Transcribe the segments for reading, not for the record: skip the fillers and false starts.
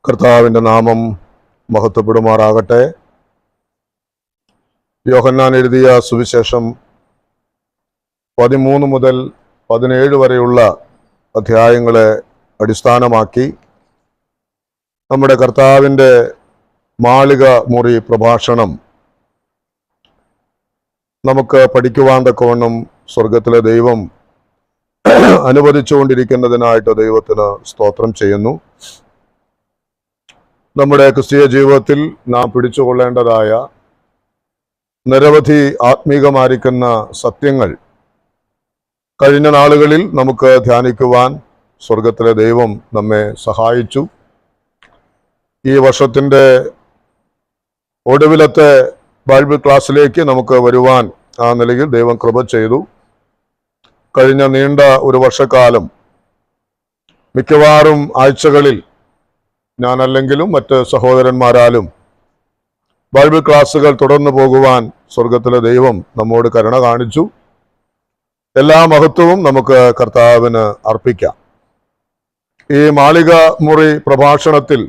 കർത്താവിൻ്റെ നാമം മഹത്വപ്പെടുമാറാകട്ടെ. യോഹന്നാൻ എഴുതിയ സുവിശേഷം 13 മുതൽ 17 വരെയുള്ള അധ്യായങ്ങളെ അടിസ്ഥാനമാക്കി നമ്മുടെ കർത്താവിൻ്റെ മാളിക മുറി പ്രഭാഷണം നമുക്ക് പഠിക്കുവാൻ തക്കവണ്ണം സ്വർഗത്തിലെ ദൈവം അനുവദിച്ചുകൊണ്ടിരിക്കുന്നതിനായിട്ട് ദൈവത്തിന് സ്തോത്രം ചെയ്യുന്നു. നമ്മുടെ ക്രിസ്തീയ ജീവിതത്തിൽ നാം പിടിച്ചുകൊള്ളേണ്ടതായ നിരവധി ആത്മീകമായിരിക്കുന്ന സത്യങ്ങൾ കഴിഞ്ഞ നാളുകളിൽ നമുക്ക് ധ്യാനിക്കുവാൻ സ്വർഗത്തിലെ ദൈവം നമ്മെ സഹായിച്ചു. ഈ വർഷത്തിൻ്റെ ഒടുവിലത്തെ ബൈബിൾ ക്ലാസ്സിലേക്ക് നമുക്ക് വരുവാൻ ആ നിലയിൽ ദൈവം കൃപ ചെയ്തു. കഴിഞ്ഞ നീണ്ട ഒരു വർഷക്കാലം മിക്കവാറും ആഴ്ചകളിൽ ഞാനല്ലെങ്കിലും മറ്റ് സഹോദരന്മാരാലും ബൈബിൾ ക്ലാസ്സുകൾ തുടർന്നു പോകുവാൻ സ്വർഗത്തിലെ ദൈവം നമ്മോട് കരുണ കാണിച്ചു. എല്ലാ മഹത്വവും നമുക്ക് കർത്താവിന് അർപ്പിക്കാം. ഈ മാളിക മുറി പ്രഭാഷണത്തിൽ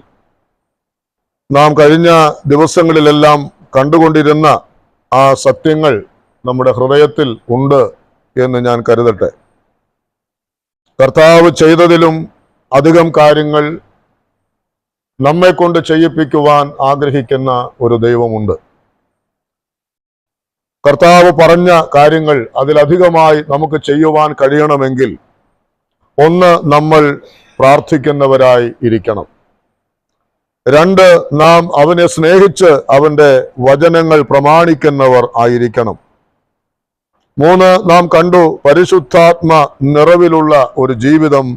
നാം കഴിഞ്ഞ ദിവസങ്ങളിലെല്ലാം കണ്ടുകൊണ്ടിരുന്ന ആ സത്യങ്ങൾ നമ്മുടെ ഹൃദയത്തിൽ ഉണ്ട് എന്ന് ഞാൻ കരുതട്ടെ. കർത്താവ് ചെയ്തതിലും അധികം കാര്യങ്ങൾ നമ്മെ കൊണ്ട് ചെയ്യിപ്പിക്കുവാൻ ആഗ്രഹിക്കുന്ന ഒരു ദൈവമുണ്ട്. കർത്താവ് പറഞ്ഞ കാര്യങ്ങൾ അതിലധികമായി നമുക്ക് ചെയ്യുവാൻ കഴിയണമെങ്കിൽ ഒന്ന്, നമ്മൾ പ്രാർത്ഥിക്കുന്നവരായി ഇരിക്കണം. രണ്ട്, നാം അവനെ സ്നേഹിച്ച് അവന്റെ വചനങ്ങൾ പ്രമാണിക്കുന്നവർ ആയിരിക്കണം. മൂന്ന്, നാം കണ്ടു പരിശുദ്ധാത്മ നിറവിലുള്ള ഒരു ജീവിതം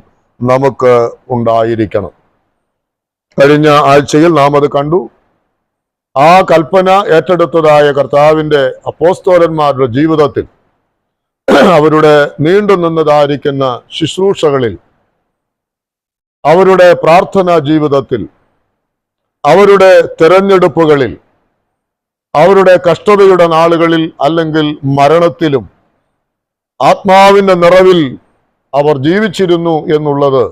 നമുക്ക് ഉണ്ടായിരിക്കണം. കഴിഞ്ഞ ആഴ്ചയിൽ നാം അത് കണ്ടു. ആ കൽപ്പന ഏറ്റെടുത്തതായ കർത്താവിൻ്റെ അപ്പോസ്തലന്മാരുടെ ജീവിതത്തിൽ അവരുടെ നീണ്ടു നിന്നതായിരിക്കുന്ന ശുശ്രൂഷകളിൽ, അവരുടെ പ്രാർത്ഥനാ ജീവിതത്തിൽ, അവരുടെ തെരഞ്ഞെടുപ്പുകളിൽ, അവരുടെ കഷ്ടതയുടെ നാളുകളിൽ അല്ലെങ്കിൽ മരണത്തിലും ആത്മാവിൻ്റെ നിറവിൽ അവർ ജീവിച്ചിരുന്നു എന്നുള്ളത്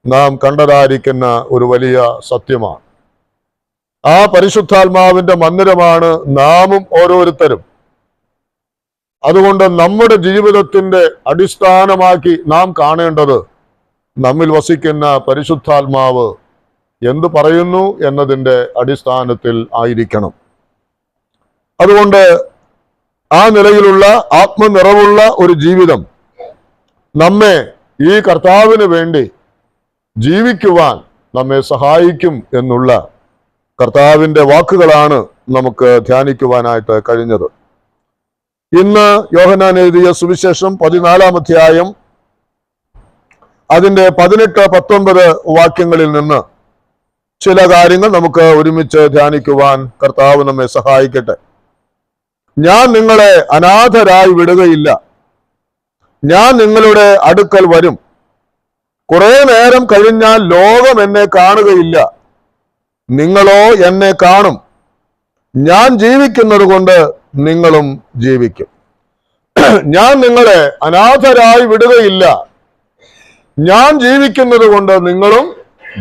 നാം കണ്ടതായിരിക്കുന്ന ഒരു വലിയ സത്യമാണ്. ആ പരിശുദ്ധാത്മാവിന്റെ മന്ദിരമാണ് നാമും ഓരോരുത്തരും. അതുകൊണ്ട് നമ്മുടെ ജീവിതത്തിന്റെ അടിസ്ഥാനമാക്കി നാം കാണേണ്ടത് നമ്മിൽ വസിക്കുന്ന പരിശുദ്ധാത്മാവ് എന്തു പറയുന്നു എന്നതിൻ്റെ അടിസ്ഥാനത്തിൽ ആയിരിക്കണം. അതുകൊണ്ട് ആ നിലയിലുള്ള ആത്മനിറവുള്ള ഒരു ജീവിതം നമ്മെ ഈ കർത്താവിന് വേണ്ടി ജീവിക്കുവാൻ നമ്മെ സഹായിക്കും എന്നുള്ള കർത്താവിൻ്റെ വാക്കുകളാണ് നമുക്ക് ധ്യാനിക്കുവാനായിട്ട് കഴിഞ്ഞത്. ഇന്ന് യോഹന്നാൻ എഴുതിയ സുവിശേഷം 14-ാം അധ്യായം അതിൻ്റെ 18-19 വാക്യങ്ങളിൽ നിന്ന് ചില കാര്യങ്ങൾ നമുക്ക് ഒരുമിച്ച് ധ്യാനിക്കുവാൻ കർത്താവ് നമ്മെ സഹായിക്കട്ടെ. ഞാൻ നിങ്ങളെ അനാഥരായി വിടുകയില്ല. ഞാൻ നിങ്ങളുടെ അടുക്കൽ വരും. കുറെ നേരം കഴിഞ്ഞാൽ ലോകം എന്നെ കാണുകയില്ല, നിങ്ങളോ എന്നെ കാണും. ഞാൻ ജീവിക്കുന്നത് കൊണ്ട് നിങ്ങളും ജീവിക്കും. ഞാൻ നിങ്ങളെ അനാഥരായി വിടുകയില്ല. ഞാൻ ജീവിക്കുന്നത് കൊണ്ട് നിങ്ങളും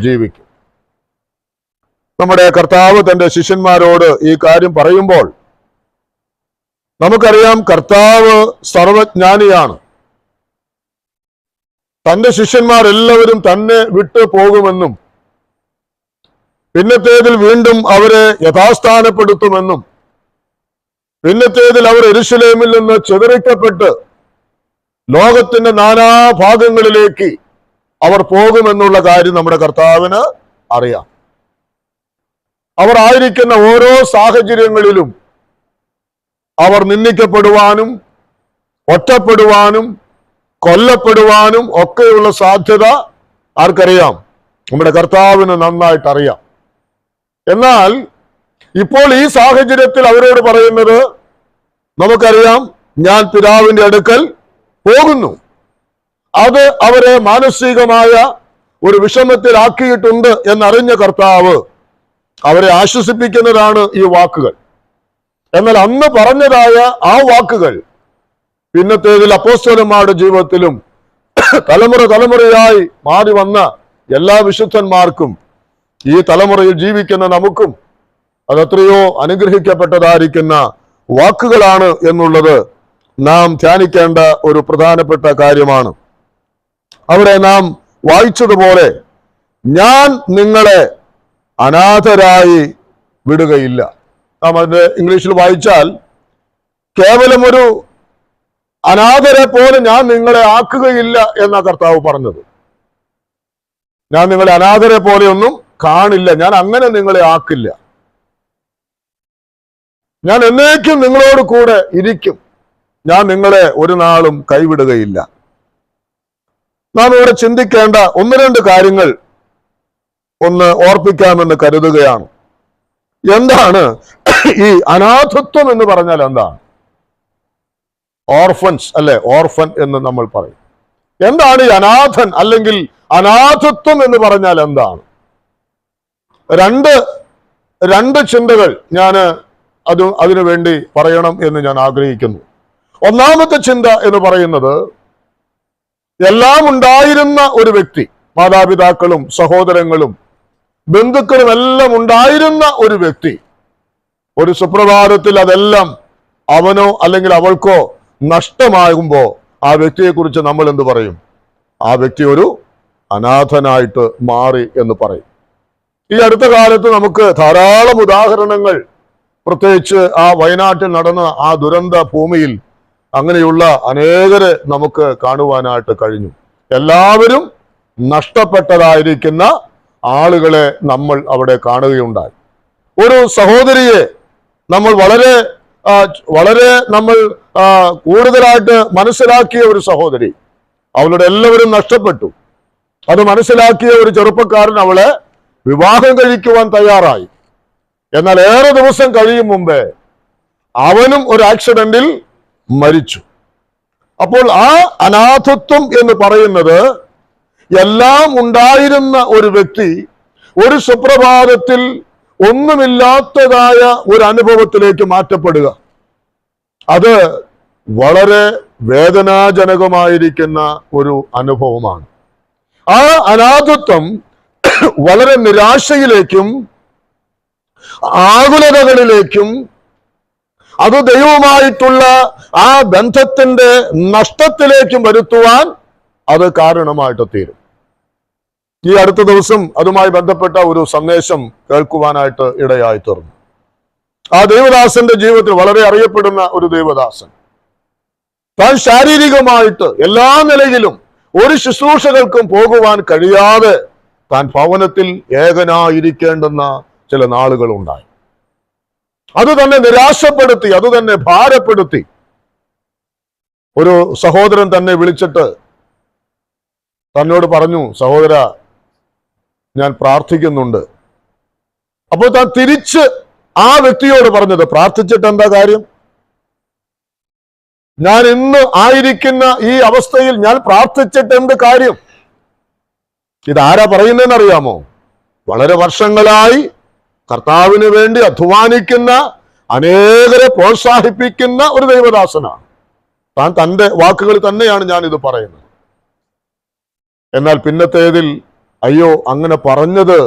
ജീവിക്കും. നമ്മുടെ കർത്താവ് തന്റെ ശിഷ്യന്മാരോട് ഈ കാര്യം പറയുമ്പോൾ നമുക്കറിയാം, കർത്താവ് സർവജ്ഞാനിയാണ്. തന്റെ ശിഷ്യന്മാരെല്ലാവരും തന്നെ വിട്ടു പോകുമെന്നും പിന്നത്തേതിൽ വീണ്ടും അവരെ യഥാസ്ഥാനപ്പെടുത്തുമെന്നും പിന്നത്തേതിൽ അവർ യെരൂശലേമിൽ നിന്ന് ചിതറിക്കപ്പെട്ട് ലോകത്തിന്റെ നാനാഭാഗങ്ങളിലേക്ക് അവർ പോകുമെന്നുള്ള കാര്യം നമ്മുടെ കർത്താവിന് അറിയാം. അവർ ആയിരിക്കുന്ന ഓരോ സാഹചര്യങ്ങളിലും അവർ നിന്ദിക്കപ്പെടുവാനും ഒറ്റപ്പെടുവാനും കൊല്ലപ്പെടുവാനും ഒക്കെയുള്ള സാധ്യത ആർക്കറിയാം? നമ്മുടെ കർത്താവിന് നന്നായിട്ട് അറിയാം. എന്നാൽ ഇപ്പോൾ ഈ സാഹചര്യത്തിൽ അവരോട് പറയുന്നത് നമുക്കറിയാം, ഞാൻ പിതാവിന്റെ അടുക്കൽ പോകുന്നു. അത് അവരെ മാനസികമായ ഒരു വിഷമത്തിലാക്കിയിട്ടുണ്ട് എന്നറിഞ്ഞ കർത്താവ് അവരെ ആശ്വസിപ്പിക്കുന്നതാണ് ഈ വാക്കുകൾ. എന്നാൽ അന്ന് പറഞ്ഞതായ ആ വാക്കുകൾ പിന്നത്തേതിൽ അപ്പോസ്തലന്മാരുടെ ജീവിതത്തിലും തലമുറയായി മാറി വന്ന എല്ലാ വിശുദ്ധന്മാർക്കും ഈ തലമുറയിൽ ജീവിക്കുന്ന നമുക്കും അതെത്രയോ അനുഗ്രഹിക്കപ്പെട്ടതായിരിക്കുന്ന വാക്കുകളാണ് എന്നുള്ളത് നാം ധ്യാനിക്കേണ്ട ഒരു പ്രധാനപ്പെട്ട കാര്യമാണ്. അവിടെ നാം വായിച്ചതുപോലെ, ഞാൻ നിങ്ങളെ അനാഥരായി വിടുകയില്ല. നാം അതിന്റെ ഇംഗ്ലീഷിൽ വായിച്ചാൽ, കേവലം ഒരു അനാഥരെ പോലെ ഞാൻ നിങ്ങളെ ആക്കുകയില്ല എന്ന കർത്താവ് പറഞ്ഞത്. ഞാൻ നിങ്ങളെ അനാഥരെ പോലെയൊന്നും കാണില്ല, ഞാൻ അങ്ങനെ നിങ്ങളെ ആക്കില്ല, ഞാൻ എന്നേക്കും നിങ്ങളോട് കൂടെ ഇരിക്കും, ഞാൻ നിങ്ങളെ ഒരു നാളും കൈവിടുകയില്ല. നാം ഇവിടെ ചിന്തിക്കേണ്ട ഒന്ന് രണ്ട് കാര്യങ്ങൾ ഒന്ന് ഓർപ്പിക്കാമെന്ന് കരുതുകയാണ്. എന്താണ് ഈ അനാഥത്വം എന്ന് പറഞ്ഞാൽ? എന്താണ് ഓർഫൻസ് അല്ലെ? ഓർഫൻ എന്ന് നമ്മൾ പറയും. എന്താണ് ഈ അനാഥൻ അല്ലെങ്കിൽ അനാഥത്വം എന്ന് പറഞ്ഞാൽ എന്താണ്? രണ്ട് ചിന്തകൾ ഞാൻ അതിനു വേണ്ടി പറയണം എന്ന് ഞാൻ ആഗ്രഹിക്കുന്നു. ഒന്നാമത്തെ ചിന്ത എന്ന് പറയുന്നത്, എല്ലാം ഉണ്ടായിരുന്ന ഒരു വ്യക്തി, മാതാപിതാക്കളും സഹോദരങ്ങളും ബന്ധുക്കളും എല്ലാം ഉണ്ടായിരുന്ന ഒരു വ്യക്തി, ഒരു സുപ്രഭാതത്തിൽ അതെല്ലാം അവനോ അല്ലെങ്കിൽ അവൾക്കോ നഷ്ടമാകുമ്പോൾ ആ വ്യക്തിയെക്കുറിച്ച് നമ്മൾ എന്ത് പറയും? ആ വ്യക്തി ഒരു അനാഥനായിട്ട് മാറി എന്ന് പറയും. ഈ അടുത്ത കാലത്ത് നമുക്ക് ധാരാളം ഉദാഹരണങ്ങൾ, പ്രത്യേകിച്ച് ആ വയനാട്ടിൽ നടന്ന ആ ദുരന്ത ഭൂമിയിൽ അങ്ങനെയുള്ള അനേകരെ നമുക്ക് കാണുവാനായിട്ട് കഴിഞ്ഞു. എല്ലാവരും നഷ്ടപ്പെട്ടതായിരിക്കുന്ന ആളുകളെ നമ്മൾ അവിടെ കാണുകയുണ്ടായി. ഒരു സഹോദരിയെ നമ്മൾ വളരെ നമ്മൾ കൂടുതലായിട്ട് മനസ്സിലാക്കിയ ഒരു സഹോദരി, അവളുടെ എല്ലാവരും നഷ്ടപ്പെട്ടു. അത് മനസ്സിലാക്കിയ ഒരു ചെറുപ്പക്കാരൻ അവളെ വിവാഹം കഴിക്കുവാൻ തയ്യാറായി. എന്നാൽ ഏറെ ദിവസം കഴിയും മുമ്പേ അവനും ഒരു ആക്സിഡന്റിൽ മരിച്ചു. അപ്പോൾ ആ അനാഥത്വം എന്ന് പറയുന്നത്, എല്ലാം ഉണ്ടായിരുന്ന ഒരു വ്യക്തി ഒരു സുപ്രഭാതത്തിൽ ഒന്നുമില്ലാത്തതായ ഒരു അനുഭവത്തിലേക്ക് മാറ്റപ്പെടുക, അത് വളരെ വേദനാജനകമായിരിക്കുന്ന ഒരു അനുഭവമാണ്. ആ അനാഥത്വം വളരെ നിരാശയിലേക്കും ആകുലതകളിലേക്കും അത് ദൈവവുമായിട്ടുള്ള ആ ബന്ധത്തിന്റെ നഷ്ടത്തിലേക്കും വരുത്തുവാൻ അത് കാരണമായിട്ട് തീരും. ഈ അടുത്ത ദിവസം അതുമായി ബന്ധപ്പെട്ട ഒരു സന്ദേശം കേൾക്കുവാനായിട്ട് ഇടയായി തീർന്നു. ആ ദൈവദാസന്റെ ജീവിതത്തിൽ വളരെ അറിയപ്പെടുന്ന ഒരു ദൈവദാസൻ, താൻ ശാരീരികമായിട്ട് എല്ലാ നിലയിലും ഒരു ശുശ്രൂഷകൾക്കും പോകുവാൻ കഴിയാതെ താൻ ഭവനത്തിൽ ഏകനായിരിക്കേണ്ടുന്ന ചില നാളുകൾ ഉണ്ടായി. അത് തന്നെ നിരാശപ്പെടുത്തി, അത് തന്നെ ഭാരപ്പെടുത്തി. ഒരു സഹോദരൻ തന്നെ വിളിച്ചിട്ട് തന്നോട് പറഞ്ഞു, സഹോദര, ഞാൻ പ്രാർത്ഥിക്കുന്നുണ്ട്. അപ്പോൾ താൻ തിരിച്ച് ആ വ്യക്തിയോട് പറഞ്ഞത്, പ്രാർത്ഥിച്ചിട്ട് എന്താ കാര്യം? ഞാൻ ഇന്ന് ആയിരിക്കുന്ന ഈ അവസ്ഥയിൽ ഞാൻ പ്രാർത്ഥിച്ചിട്ട് എന്ത് കാര്യം? ഇതാരാ പറയുന്നതെന്ന് അറിയാമോ? വളരെ വർഷങ്ങളായി കർത്താവിന് വേണ്ടി അധ്വാനിക്കുന്ന, അനേകരെ പ്രോത്സാഹിപ്പിക്കുന്ന ഒരു ദൈവദാസനാണ് താൻ. തൻ്റെ വാക്കുകൾ തന്നെയാണ് ഞാൻ ഇത് പറയുന്നത്. എന്നാൽ പിന്നത്തേതിൽ അയ്യോ, അങ്ങനെ പറഞ്ഞത്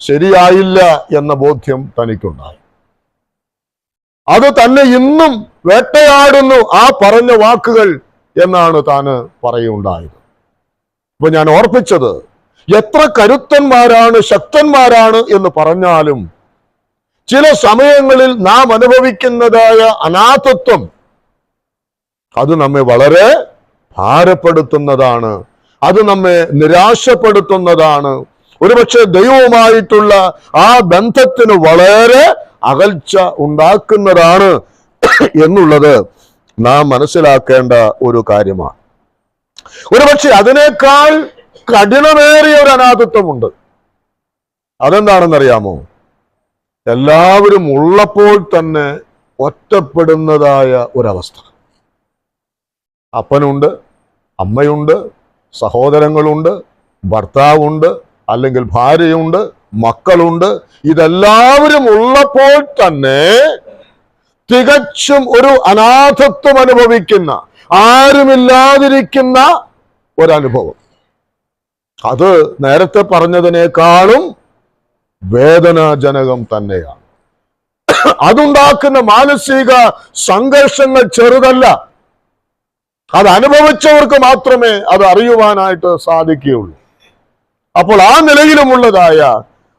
ശരിയായില്ല എന്ന ബോധ്യം തനിക്കുണ്ടായി. അത് തന്നെ ഇന്നും വേട്ടയാടുന്നു ആ പറഞ്ഞ വാക്കുകൾ എന്നാണ് താന് പറയുണ്ടായത്. അപ്പൊ ഞാൻ ഓർപ്പിച്ചത്, എത്ര കരുത്തന്മാരാണ്, ശക്തന്മാരാണ് എന്ന് പറഞ്ഞാലും ചില സമയങ്ങളിൽ നാം അനുഭവിക്കുന്നതായ അനാഥത്വം അത് നമ്മെ വളരെ ഭാരപ്പെടുത്തുന്നതാണ്, അത് നമ്മെ നിരാശപ്പെടുത്തുന്നതാണ്. ഒരുപക്ഷെ ദൈവവുമായിട്ടുള്ള ആ ബന്ധത്തിന് വളരെ അകൽച്ച ഉണ്ടാക്കുന്നതാണ് എന്നുള്ളത് നാം മനസ്സിലാക്കേണ്ട ഒരു കാര്യമാണ്. ഒരുപക്ഷെ അതിനേക്കാൾ കഠിനമേറിയ ഒരു അനാഥത്വമുണ്ട്. അതെന്താണെന്നറിയാമോ? എല്ലാവരും ഉള്ളപ്പോൾ തന്നെ ഒറ്റപ്പെടുന്നതായ ഒരവസ്ഥ. അപ്പനുണ്ട്, അമ്മയുണ്ട്, സഹോദരങ്ങളുണ്ട്, ഭർത്താവുണ്ട്, അല്ലെങ്കിൽ ഭാര്യയുണ്ട്, മക്കളുണ്ട്. ഇതെല്ലാവരും ഉള്ളപ്പോൾ തന്നെ തികച്ചും ഒരു അനാഥത്വം അനുഭവിക്കുന്ന, ആരുമില്ലാതിരിക്കുന്ന ഒരനുഭവം. അത് നേരത്തെ പറഞ്ഞതിനേക്കാളും വേദനാജനകം തന്നെയാണ്. അതുണ്ടാക്കുന്ന മാനസിക സംഘർഷങ്ങൾ ചെറുതല്ല. അത് അനുഭവിച്ചവർക്ക് മാത്രമേ അത് അറിയുവാനായിട്ട് സാധിക്കുകയുള്ളൂ. അപ്പോൾ ആ നിലയിലുമുള്ളതായ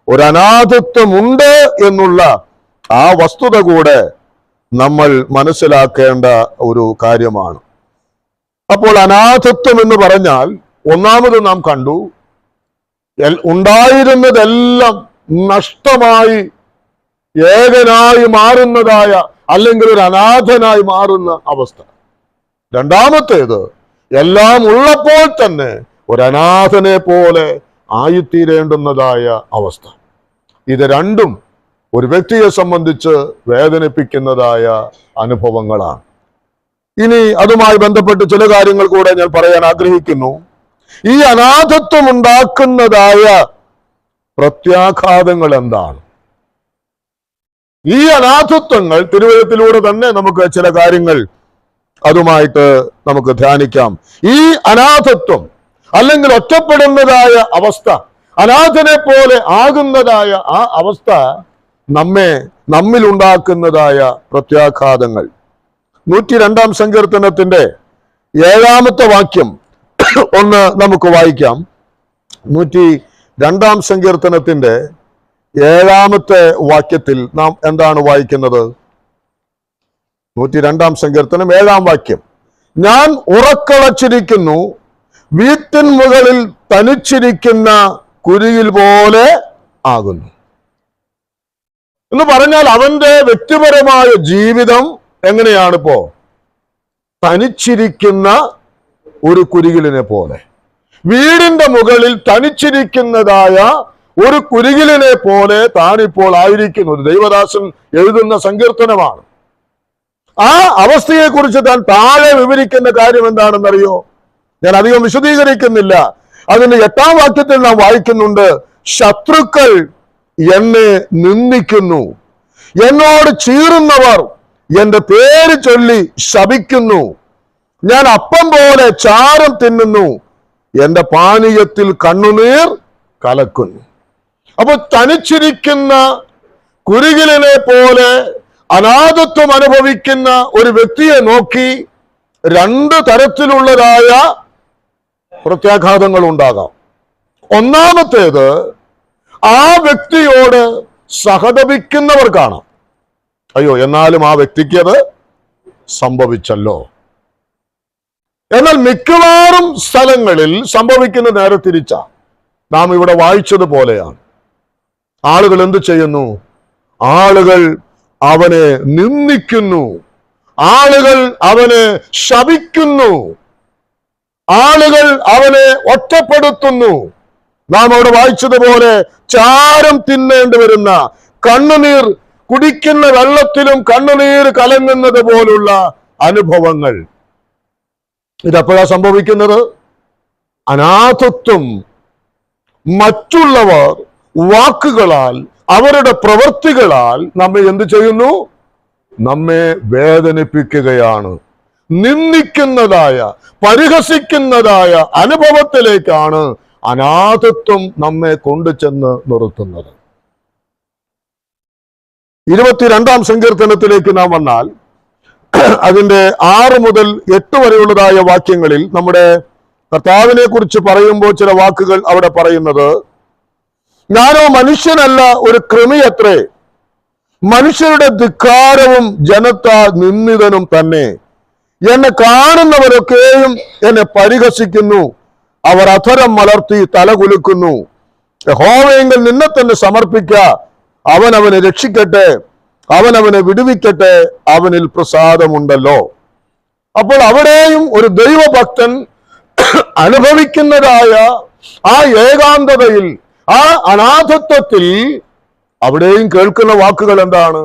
ഒരു അനാഥത്വമുണ്ട് എന്നുള്ള ആ വസ്തുത കൂടെ നമ്മൾ മനസ്സിലാക്കേണ്ട ഒരു കാര്യമാണ്. അപ്പോൾ അനാഥത്വം എന്ന് പറഞ്ഞാൽ ഒന്നാമത് നാം കണ്ടു, ഉണ്ടായിരുന്നതെല്ലാം നഷ്ടമായി ഏകനായി മാറുന്നതായ, അല്ലെങ്കിൽ ഒരു അനാഥനായി മാറുന്ന അവസ്ഥ. രണ്ടാമത്തേത്, എല്ലാം ഉള്ളപ്പോൾ തന്നെ ഒരു അനാഥനെ പോലെ ആയിത്തീരേണ്ടുന്നതായ അവസ്ഥ. ഇത് രണ്ടും ഒരു വ്യക്തിയെ സംബന്ധിച്ച് വേദനിപ്പിക്കുന്നതായ അനുഭവങ്ങളാണ്. ഇനി അതുമായി ബന്ധപ്പെട്ട് ചില കാര്യങ്ങൾ കൂടെ ഞാൻ പറയാൻ ആഗ്രഹിക്കുന്നു. ഈ അനാഥത്വം ഉണ്ടാക്കുന്നതായ പ്രത്യാഘാതങ്ങൾ എന്താണ്? ഈ അനാഥത്വങ്ങൾ തിരുവചനത്തിലൂടെ തന്നെ നമുക്ക് ചില കാര്യങ്ങൾ അതുമായിട്ട് നമുക്ക് ധ്യാനിക്കാം. ഈ അനാഥത്വം അല്ലെങ്കിൽ ഒറ്റപ്പെടുന്നതായ അവസ്ഥ, അനാഥനെ പോലെ ആകുന്നതായ ആ അവസ്ഥ നമ്മിൽ ഉണ്ടാക്കുന്നതായ പ്രത്യാഘാതങ്ങൾ. 102 സങ്കീർത്തനത്തിന്റെ 7-ാമത്തെ വാക്യം ഒന്ന് നമുക്ക് വായിക്കാം. 102 സങ്കീർത്തനത്തിന്റെ 7-ാമത്തെ വാക്യത്തിൽ നാം എന്താണ് വായിക്കുന്നത്? 102 സങ്കീർത്തനം 7-ാം വാക്യം, ഞാൻ ഉറക്കളച്ചിരിക്കുന്നു, വീട്ടിൻ മുകളിൽ തനിച്ചിരിക്കുന്ന കുരിയിൽ പോലെ ആകുന്നു. എന്ന് പറഞ്ഞാൽ അവന്റെ വ്യക്തിപരമായ ജീവിതം എങ്ങനെയാണിപ്പോ? തനിച്ചിരിക്കുന്ന ഒരു കുരികിലിനെ പോലെ, വീടിന്റെ മുകളിൽ തനിച്ചിരിക്കുന്നതായ ഒരു കുരികിലിനെ പോലെ താനിപ്പോൾ ആയിരിക്കുന്നു. ഒരു ദൈവദാസൻ എഴുതുന്ന സങ്കീർത്തനമാണ്. ആ അവസ്ഥയെക്കുറിച്ച് താൻ താഴെ വിവരിക്കുന്ന കാര്യം എന്താണെന്നറിയോ? ഞാൻ അധികം വിശദീകരിക്കുന്നില്ല. അതിന്റെ 8-ാം വാക്യത്തിൽ നാം വായിക്കുന്നുണ്ട്, ശത്രുക്കൾ എന്നെ നിന്ദിക്കുന്നു, എന്നോട് ചീറുന്നവർ എന്റെ പേര് ചൊല്ലി ശപിക്കുന്നു, ഞാൻ അപ്പം പോലെ ചാരം തിന്നുന്നു, എന്റെ പാനീയത്തിൽ കണ്ണുനീർ കലക്കുന്നു. അപ്പൊ തനിച്ചിരിക്കുന്ന കുരികിലിനെ പോലെ അനാഥത്വം അനുഭവിക്കുന്ന ഒരു വ്യക്തിയെ നോക്കി 2 തരത്തിലുള്ളതായ പ്രത്യാഘാതങ്ങൾ ഉണ്ടാകാം. ഒന്നാമത്തേത്, ആ വ്യക്തിയോട് സഹതപിക്കുന്നവർ കാണാം. അയ്യോ, എന്നാലും ആ വ്യക്തിക്ക് അത് സംഭവിച്ചല്ലോ. എന്നാൽ മിക്കവാറും സ്ഥലങ്ങളിൽ സംഭവിക്കുന്ന നേരെ തിരിച്ചാ. നാം ഇവിടെ വായിച്ചതുപോലെയാണ്. ആളുകൾ എന്ത് ചെയ്യുന്നു? ആളുകൾ അവനെ നിന്ദിക്കുന്നു, ആളുകൾ അവനെ ശപിക്കുന്നു, ആളുകൾ അവനെ ഒറ്റപ്പെടുത്തുന്നു. നാം അവിടെ വായിച്ചതുപോലെ ചാരം തിന്നേണ്ടി വരുന്ന, കണ്ണുനീർ കുടിക്കുന്ന വെള്ളത്തിലും കണ്ണുനീർ കലങ്ങുന്നത് പോലുള്ള അനുഭവങ്ങൾ. ഇതെപ്പോഴാ സംഭവിക്കുന്നത്? അനാഥത്വം മറ്റുള്ളവർ വാക്കുകളാൽ, അവരുടെ പ്രവൃത്തികളാൽ നമ്മെ എന്ത് ചെയ്യുന്നു? നമ്മെ വേദനിപ്പിക്കുകയാണ്. നിന്ദിക്കുന്നതായ, പരിഹസിക്കുന്നതായ അനുഭവത്തിലേക്കാണ് അനാഥത്വം നമ്മെ കൊണ്ടുചെന്ന് നിർത്തുന്നത്. 22-ാം സങ്കീർത്തനത്തിലേക്ക് നാം വന്നാൽ അതിന്റെ 6 മുതൽ 8 വരെയുള്ളതായ വാക്യങ്ങളിൽ നമ്മുടെ കർത്താവിനെ കുറിച്ച് പറയുമ്പോൾ ചില വാക്കുകൾ അവിടെ പറയുന്നത്, ഞാനോ മനുഷ്യനല്ല, ഒരു കൃമിയത്രേ, മനുഷ്യരുടെ ധിക്കാരവും ജനത്താൽ നിന്ദിതനും തന്നെ. എന്നെ കാണുന്നവരൊക്കെയും എന്നെ പരിഹസിക്കുന്നു, അവർ അധരം മലർത്തി തല കുലുക്കുന്നു. യഹോവയെങ്കിൽ നിന്നെ തന്നെ സമർപ്പിക്ക, അവൻ അവനെ രക്ഷിക്കട്ടെ, അവൻ അവനെ വിടുവിക്കട്ടെ, അവനിൽ പ്രസാദമുണ്ടല്ലോ. അപ്പോൾ അവിടെയും ഒരു ദൈവഭക്തൻ അനുഭവിക്കുന്നതായ ആ ഏകാന്തതയിൽ, ആ അനാഥത്വത്തിൽ അവിടെയും കേൾക്കുന്ന വാക്കുകൾ എന്താണ്?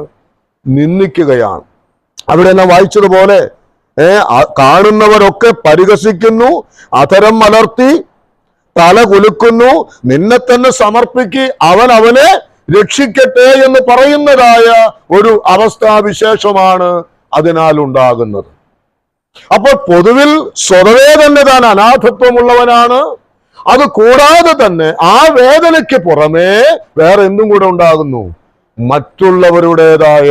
നിന്ദിക്കുകയാണ്. അവിടെ നാം വായിച്ചതുപോലെ കാണുന്നവരൊക്കെ പരിഹസിക്കുന്നു, അധരം മലർത്തി തല കുലുക്കുന്നു, നിന്നെ തന്നെ സമർപ്പിക്ക്, അവൻ അവനെ രക്ഷിക്കട്ടെ എന്ന് പറയുന്നതായ ഒരു അവസ്ഥാവിശേഷമാണ് അതിനാൽ ഉണ്ടാകുന്നത്. അപ്പോൾ പൊതുവിൽ സ്വതവേ തന്നെ താൻ അനാഥത്വമുള്ളവനാണ്, അത് കൂടാതെ തന്നെ ആ വേദനയ്ക്ക് പുറമേ വേറെ എന്തും കൂടെ ഉണ്ടാകുന്നു. മറ്റുള്ളവരുടേതായ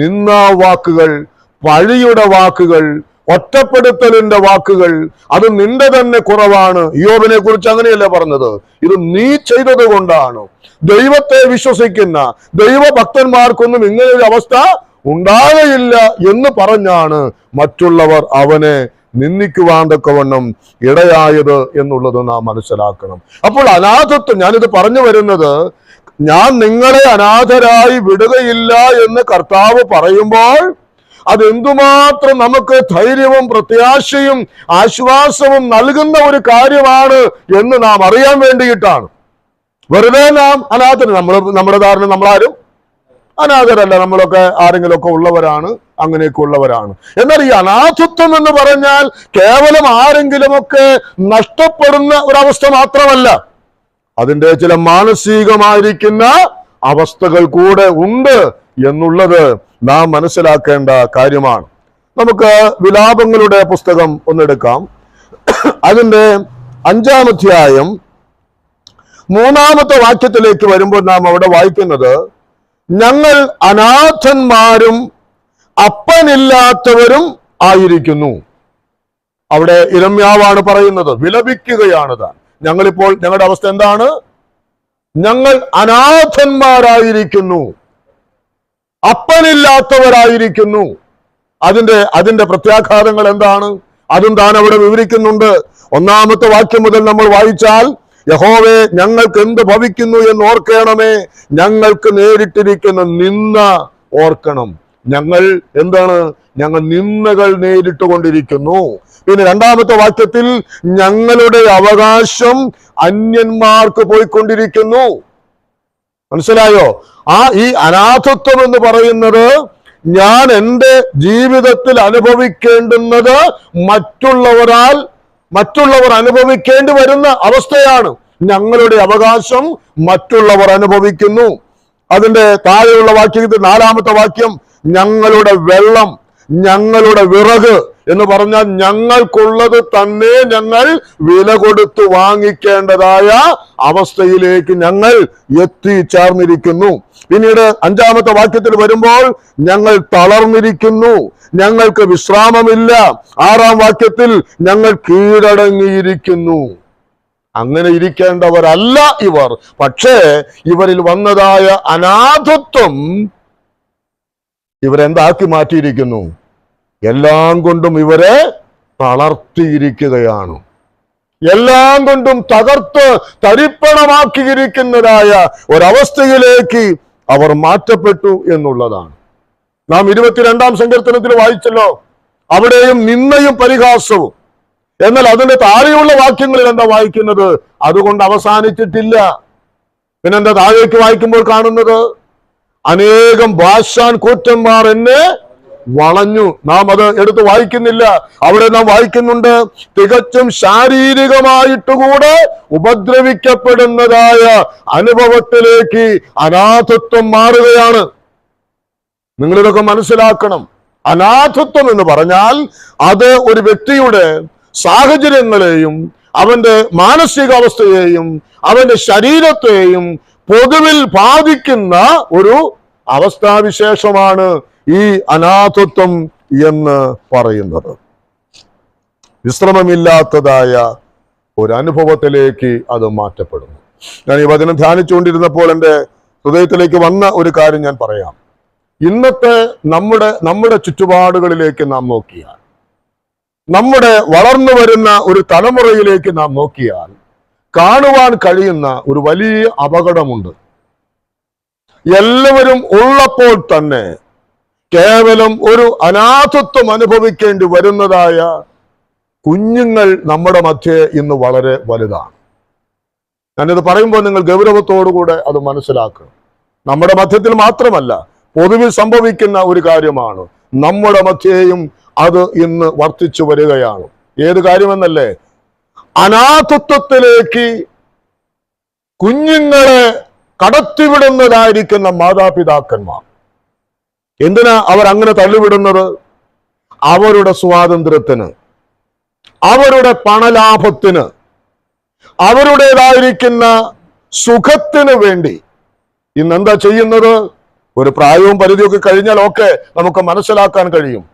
നിന്ദാവാക്കുകൾ, പഴിയുടെ വാക്കുകൾ, ഒറ്റപ്പെടുത്തലിന്റെ വാക്കുകൾ. അത് നിന്റെ തന്നെ കുറവാണ്. യോബിനെ കുറിച്ച് അങ്ങനെയല്ല പറഞ്ഞത്, ഇത് നീ ചെയ്തത് കൊണ്ടാണ്. ദൈവത്തെ വിശ്വസിക്കുന്ന ദൈവഭക്തന്മാർക്കൊന്നും ഇങ്ങനൊരു അവസ്ഥ ഉണ്ടാകയില്ല എന്ന് പറഞ്ഞാണ് മറ്റുള്ളവർ അവനെ നിന്ദിക്കുവാൻ തക്കവണ്ണം ഇടയായത് എന്നുള്ളത് നാം മനസ്സിലാക്കണം. അപ്പോൾ അനാഥത്വം, ഞാനിത് പറഞ്ഞു വരുന്നത്, ഞാൻ നിങ്ങളെ അനാഥരായി വിടുകയില്ല എന്ന് കർത്താവ് പറയുമ്പോൾ അതെന്തുമാത്രം നമുക്ക് ധൈര്യവും പ്രത്യാശയും ആശ്വാസവും നൽകുന്ന ഒരു കാര്യമാണ് എന്ന് നാം അറിയാൻ വേണ്ടിയിട്ടാണ്. വെറുതെ നാം അനാഥര്, നമ്മുടെ ധാരണ നമ്മളാരും അനാഥരല്ല, നമ്മളൊക്കെ ആരെങ്കിലുമൊക്കെ ഉള്ളവരാണ്, അങ്ങനെയൊക്കെ ഉള്ളവരാണ്. എന്നാൽ ഈ അനാഥത്വം എന്ന് പറഞ്ഞാൽ കേവലം ആരെങ്കിലുമൊക്കെ നഷ്ടപ്പെടുന്ന ഒരവസ്ഥ മാത്രമല്ല, അതിൻ്റെ ചില മാനസികമായിരിക്കുന്ന അവസ്ഥകൾ കൂടെ ഉണ്ട് എന്നുള്ളത് നാം മനസ്സിലാക്കേണ്ട കാര്യമാണ്. നമുക്ക് വിലാപങ്ങളുടെ പുസ്തകം ഒന്നെടുക്കാം. അതിൻ്റെ 5-ാം അധ്യായം 3-ാമത്തെ വാക്യത്തിലേക്ക് വരുമ്പോൾ നാം അവിടെ വായിക്കുന്നത്, ഞങ്ങൾ അനാഥന്മാരും അപ്പനില്ലാത്തവരും ആയിരിക്കുന്നു. അവിടെ ഇരമ്യാവാണ് പറയുന്നത്, വിലപിക്കുകയാണ് താൻ. ഞങ്ങളുടെ അവസ്ഥ എന്താണ്? ഞങ്ങൾ അനാഥന്മാരായിരിക്കുന്നു, അപ്പനില്ലാത്തവരായിരിക്കുന്നു. അതിന്റെ പ്രത്യാഘാതങ്ങൾ എന്താണ്? അതും താൻ അവിടെ വിവരിക്കുന്നുണ്ട്. 1-ാമത്തെ വാക്യം മുതൽ നമ്മൾ വായിച്ചാൽ, യഹോവേ, ഞങ്ങൾക്ക് എന്ത് ഭവിക്കുന്നു എന്ന് ഓർക്കണമേ, ഞങ്ങൾക്ക് നേരിട്ടിരിക്കുന്ന നിന്ദ ഓർക്കണം. ഞങ്ങൾ എന്താണ്? ഞങ്ങൾ നിന്ദകൾ നേരിട്ടുകൊണ്ടിരിക്കുന്നു. പിന്നെ 2-ാമത്തെ വാക്യത്തിൽ, ഞങ്ങളുടെ അവകാശം അന്യന്മാർക്ക് പോയിക്കൊണ്ടിരിക്കുന്നു. മനസ്സിലായോ? ഈ അനാഥത്വം എന്ന് പറയുന്നത്, ഞാൻ എൻ്റെ ജീവിതത്തിൽ അനുഭവിക്കേണ്ടുന്നത് മറ്റുള്ളവർ അനുഭവിക്കേണ്ടി വരുന്ന അവസ്ഥയാണ്. ഞങ്ങളുടെ അവകാശം മറ്റുള്ളവർ അനുഭവിക്കുന്നു. അതിന്റെ താഴെയുള്ള വാക്യത്തിൽ 4-ാമത്തെ വാക്യം, ഞങ്ങളുടെ വെള്ളം, ഞങ്ങളുടെ വിറക് എന്ന് പറഞ്ഞാൽ ഞങ്ങൾക്കുള്ളത് തന്നെ ഞങ്ങൾ വില കൊടുത്ത് വാങ്ങിക്കേണ്ടതായ അവസ്ഥയിലേക്ക് ഞങ്ങൾ എത്തിച്ചേർന്നിരിക്കുന്നു. പിന്നീട് 5-ാമത്തെ വാക്യത്തിൽ വരുമ്പോൾ, ഞങ്ങൾ തളർന്നിരിക്കുന്നു, ഞങ്ങൾക്ക് വിശ്രാമമില്ല. 6-ാം വാക്യത്തിൽ, ഞങ്ങൾ കീഴടങ്ങിയിരിക്കുന്നു. അങ്ങനെ ഇരിക്കേണ്ടവരല്ല ഇവർ. പക്ഷേ ഇവരിൽ വന്നതായ അനാഥത്വം ഇവരെന്താക്കി മാറ്റിയിരിക്കുന്നു? എല്ലാം കൊണ്ടും ഇവരെ തളർത്തിയിരിക്കുകയാണ്. എല്ലാം കൊണ്ടും തകർത്ത് തരിപ്പണമാക്കിയിരിക്കുന്നതായ ഒരവസ്ഥയിലേക്ക് അവർ മാറ്റപ്പെട്ടു എന്നുള്ളതാണ്. നാം 22-ാം സങ്കീർത്തനത്തിൽ വായിച്ചല്ലോ, അവിടെയും നിന്ദയും പരിഹാസവും. എന്നാൽ അതിന്റെ താഴെയുള്ള വാക്യങ്ങളിൽ എന്താ വായിക്കുന്നത്? അതുകൊണ്ട് അവസാനിച്ചിട്ടില്ല. പിന്നെന്താ താഴേക്ക് വായിക്കുമ്പോൾ കാണുന്നത്? അനേകം ബാശാൻ കൂറ്റന്മാർ എന്നെ വളഞ്ഞു. നാം അത് എടുത്ത് വായിക്കുന്നില്ല. അവിടെ നാം വായിക്കുന്നുണ്ട്, തികച്ചും ശാരീരികമായിട്ടുകൂടെ ഉപദ്രവിക്കപ്പെടുന്നതായ അനുഭവത്തിലേക്ക് അനാഥത്വം മാറുകയാണ്. നിങ്ങളിതൊക്കെ മനസ്സിലാക്കണം. അനാഥത്വം എന്ന് പറഞ്ഞാൽ അത് ഒരു വ്യക്തിയുടെ സാഹചര്യങ്ങളെയും അവന്റെ മാനസികാവസ്ഥയെയും അവന്റെ ശരീരത്തെയും പൊതുവിൽ ബാധിക്കുന്ന ഒരു അവസ്ഥാവിശേഷമാണ് ഈ അനാഥത്വം എന്ന് പറയുന്നത്. വിശ്രമമില്ലാത്തതായ ഒരു അനുഭവത്തിലേക്ക് അത് മാറ്റപ്പെടുന്നു. ഞാൻ ഈ വചനം ധ്യാനിച്ചുകൊണ്ടിരുന്നപ്പോൾ എൻ്റെ ഹൃദയത്തിലേക്ക് വന്ന ഒരു കാര്യം ഞാൻ പറയാം. ഇന്നത്തെ നമ്മുടെ ചുറ്റുപാടുകളിലേക്ക് നാം നോക്കിയാൽ, നമ്മുടെ വളർന്നു വരുന്ന ഒരു തലമുറയിലേക്ക് നാം നോക്കിയാൽ കാണുവാൻ കഴിയുന്ന ഒരു വലിയ അപകടമുണ്ട്. എല്ലാവരും ഉള്ളപ്പോൾ തന്നെ കേവലം ഒരു അനാഥത്വം അനുഭവിക്കേണ്ടി വരുന്നതായ കുഞ്ഞുങ്ങൾ നമ്മുടെ മധ്യേ ഇന്ന് വളരെ വലുതാണ്. ഞാനിത് പറയുമ്പോൾ നിങ്ങൾ ഗൗരവത്തോടുകൂടെ അത് മനസ്സിലാക്കണം. നമ്മുടെ മധ്യത്തിൽ മാത്രമല്ല, പൊതുവിൽ സംഭവിക്കുന്ന ഒരു കാര്യമാണ്. നമ്മുടെ മധ്യേയും അത് ഇന്ന് വർദ്ധിച്ചു വരികയാണ്. ഏത് കാര്യമെന്നല്ലേ? അനാഥത്വത്തിലേക്ക് കുഞ്ഞുങ്ങളെ കടത്തിവിടുന്നതായിരിക്കുന്ന മാതാപിതാക്കന്മാർ. എന്തിനാ അവർ അങ്ങനെ തള്ളിവിടുന്നത്? അവരുടെ സ്വാതന്ത്ര്യത്തിന്, അവരുടെ പണലാഭത്തിന്, അവരുടേതായിരിക്കുന്ന സുഖത്തിന് വേണ്ടി ഇന്നെന്താ ചെയ്യുന്നത്? ഒരു പ്രായവും പരിധിയൊക്കെ കഴിഞ്ഞാൽ ഒക്കെ നമുക്ക് മനസ്സിലാക്കാൻ കഴിയും.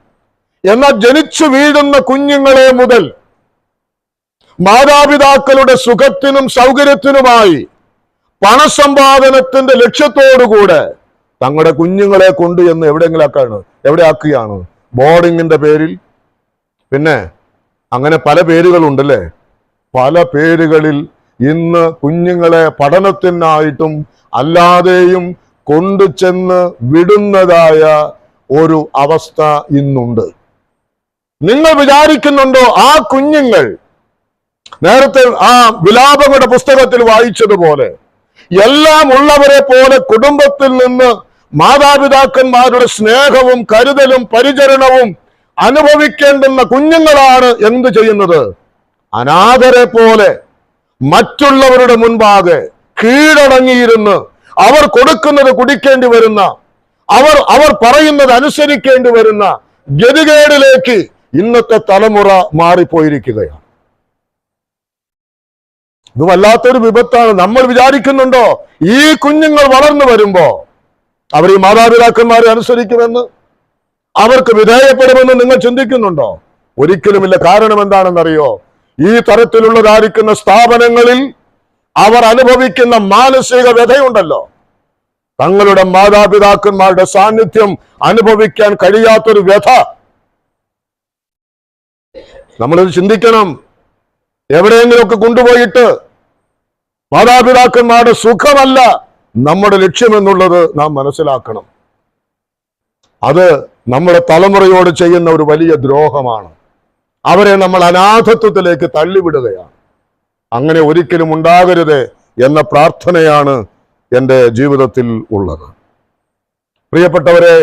എന്നാൽ ജനിച്ചു വീഴുന്ന കുഞ്ഞുങ്ങളെ മുതൽ മാതാപിതാക്കളുടെ സുഖത്തിനും സൗകര്യത്തിനുമായി പണസമ്പാദനത്തിന്റെ ലക്ഷ്യത്തോടുകൂടെ തങ്ങളുടെ കുഞ്ഞുങ്ങളെ കൊണ്ട് എന്ന് എവിടെ ആക്കുകയാണ്? ബോർഡിങ്ങിന്റെ പേരിൽ. പിന്നെ അങ്ങനെ പല പേരുകളുണ്ടല്ലേ. പല പേരുകളിൽ ഇന്ന് കുഞ്ഞുങ്ങളെ പഠനത്തിനായിട്ടും അല്ലാതെയും കൊണ്ടു ചെന്ന് വിടുന്നതായ ഒരു അവസ്ഥ ഇന്നുണ്ട്. നിങ്ങൾ വിചാരിക്കുന്നുണ്ടോ ആ കുഞ്ഞുങ്ങൾ നേരത്തെ ആ വിലാപങ്ങളുടെ പുസ്തകത്തിൽ വായിച്ചതുപോലെ എല്ലാം ഉള്ളവരെ പോലെ കുടുംബത്തിൽ നിന്ന് മാതാപിതാക്കന്മാരുടെ സ്നേഹവും കരുതലും പരിചരണവും അനുഭവിക്കേണ്ടുന്ന കുഞ്ഞുങ്ങളാണ് എന്ത് ചെയ്യുന്നത്? അനാഥരെ പോലെ മറ്റുള്ളവരുടെ മുൻപാകെ കീഴടങ്ങിയിരുന്ന് അവർ കൊടുക്കുന്നത് കുടിക്കേണ്ടി വരുന്ന, അവർ പറയുന്നത് അനുസരിക്കേണ്ടി വരുന്ന ഗതികേടിലേക്ക് ഇന്നത്തെ തലമുറ മാറിപ്പോയിരിക്കുകയാണ്. ഇത് വല്ലാത്തൊരു വിപത്താണ്. നമ്മൾ വിചാരിക്കുന്നുണ്ടോ ഈ കുഞ്ഞുങ്ങൾ വളർന്നു വരുമ്പോ അവർ ഈ മാതാപിതാക്കന്മാരെ അനുസരിക്കുമെന്ന്, അവർക്ക് വിധേയപ്പെടുമെന്ന് നിങ്ങൾ ചിന്തിക്കുന്നുണ്ടോ? ഒരിക്കലുമില്ല. കാരണം എന്താണെന്നറിയോ? ഈ തരത്തിലുള്ളതായിരിക്കുന്ന സ്ഥാപനങ്ങളിൽ അവർ അനുഭവിക്കുന്ന മാനസിക വ്യഥയുണ്ടല്ലോ. തങ്ങളുടെ മാതാപിതാക്കന്മാരുടെ സാന്നിധ്യം അനുഭവിക്കാൻ കഴിയാത്തൊരു വ്യഥ. നമ്മളിത് ചിന്തിക്കണം. എവിടെയെങ്കിലുമൊക്കെ കൊണ്ടുപോയിട്ട് മാതാപിതാക്കന്മാരുടെ സുഖമല്ല നമ്മുടെ ലക്ഷ്യമെന്നുള്ളത് നാം മനസ്സിലാക്കണം. അത് നമ്മുടെ തലമുറയോട് ചെയ്യുന്ന ഒരു വലിയ ദ്രോഹമാണ്. അവരെ നമ്മൾ അനാഥത്വത്തിലേക്ക് തള്ളിവിടുകയാണ്. അങ്ങനെ ഒരിക്കലും ഉണ്ടാകരുത് എന്ന പ്രാർത്ഥനയാണ് എൻ്റെ ജീവിതത്തിൽ ഉള്ളത്. പ്രിയപ്പെട്ടവരെ,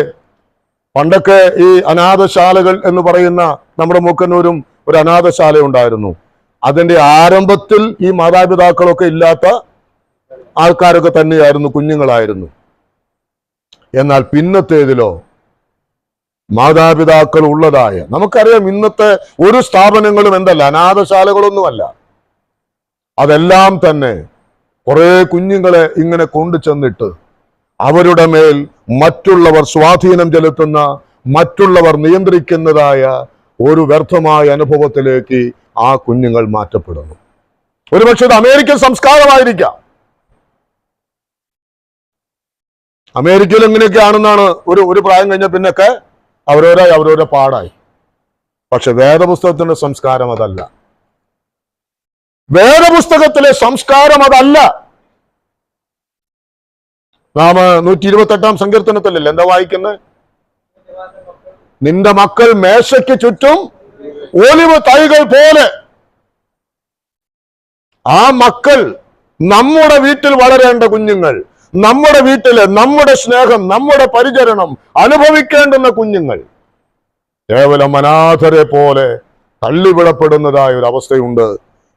പണ്ടൊക്കെ ഈ അനാഥശാലകൾ എന്ന് പറയുന്ന നമ്മുടെ മൂക്കന്നൂരും ഒരു അനാഥശാല ഉണ്ടായിരുന്നു. അതിന്റെ ആരംഭത്തിൽ ഈ മാതാപിതാക്കളൊക്കെ ഇല്ലാത്ത ആൾക്കാരൊക്കെ തന്നെയായിരുന്നു, കുഞ്ഞുങ്ങളായിരുന്നു. എന്നാൽ പിന്നത്തേതിലോ മാതാപിതാക്കൾ ഉള്ളതായ, നമുക്കറിയാം ഇന്നത്തെ ഒരു സ്ഥാപനങ്ങളും എന്തല്ല, അനാഥശാലകളൊന്നുമല്ല. അതെല്ലാം തന്നെ കുറെ കുഞ്ഞുങ്ങളെ ഇങ്ങനെ കൊണ്ടു ചെന്നിട്ട് അവരുടെ മേൽ മറ്റുള്ളവർ സ്വാധീനം ചെലുത്തുന്ന, മറ്റുള്ളവർ നിയന്ത്രിക്കുന്നതായ ഒരു വ്യർത്ഥമായ അനുഭവത്തിലേക്ക് ആ കുഞ്ഞുങ്ങൾ മാറ്റപ്പെടുന്നു. ഒരുപക്ഷെ ഇത് അമേരിക്കൻ സംസ്കാരമായിരിക്കാം. അമേരിക്കയിൽ എങ്ങനെയൊക്കെയാണെന്നാണ് ഒരു പ്രായം കഴിഞ്ഞ പിന്നൊക്കെ അവരോരോ പാടായി. പക്ഷെ വേദപുസ്തകത്തിന്റെ സംസ്കാരം അതല്ല. വേദപുസ്തകത്തിലെ സംസ്കാരം അതല്ല. നാം 128 സങ്കീർത്തനത്തിലല്ലേ എന്താ വായിക്കുന്നത്? നിന്റെ മക്കൾ മേശയ്ക്ക് ചുറ്റും ഒലിവ് തൈകൾ പോലെ. ആ മക്കൾ നമ്മുടെ വീട്ടിൽ വളരേണ്ട കുഞ്ഞുങ്ങൾ, നമ്മുടെ വീട്ടിലെ നമ്മുടെ സ്നേഹം, നമ്മുടെ പരിചരണം അനുഭവിക്കേണ്ടുന്ന കുഞ്ഞുങ്ങൾ കേവലം അനാഥരെ പോലെ തള്ളിവിടപ്പെടുന്നതായ ഒരു അവസ്ഥയുണ്ട്.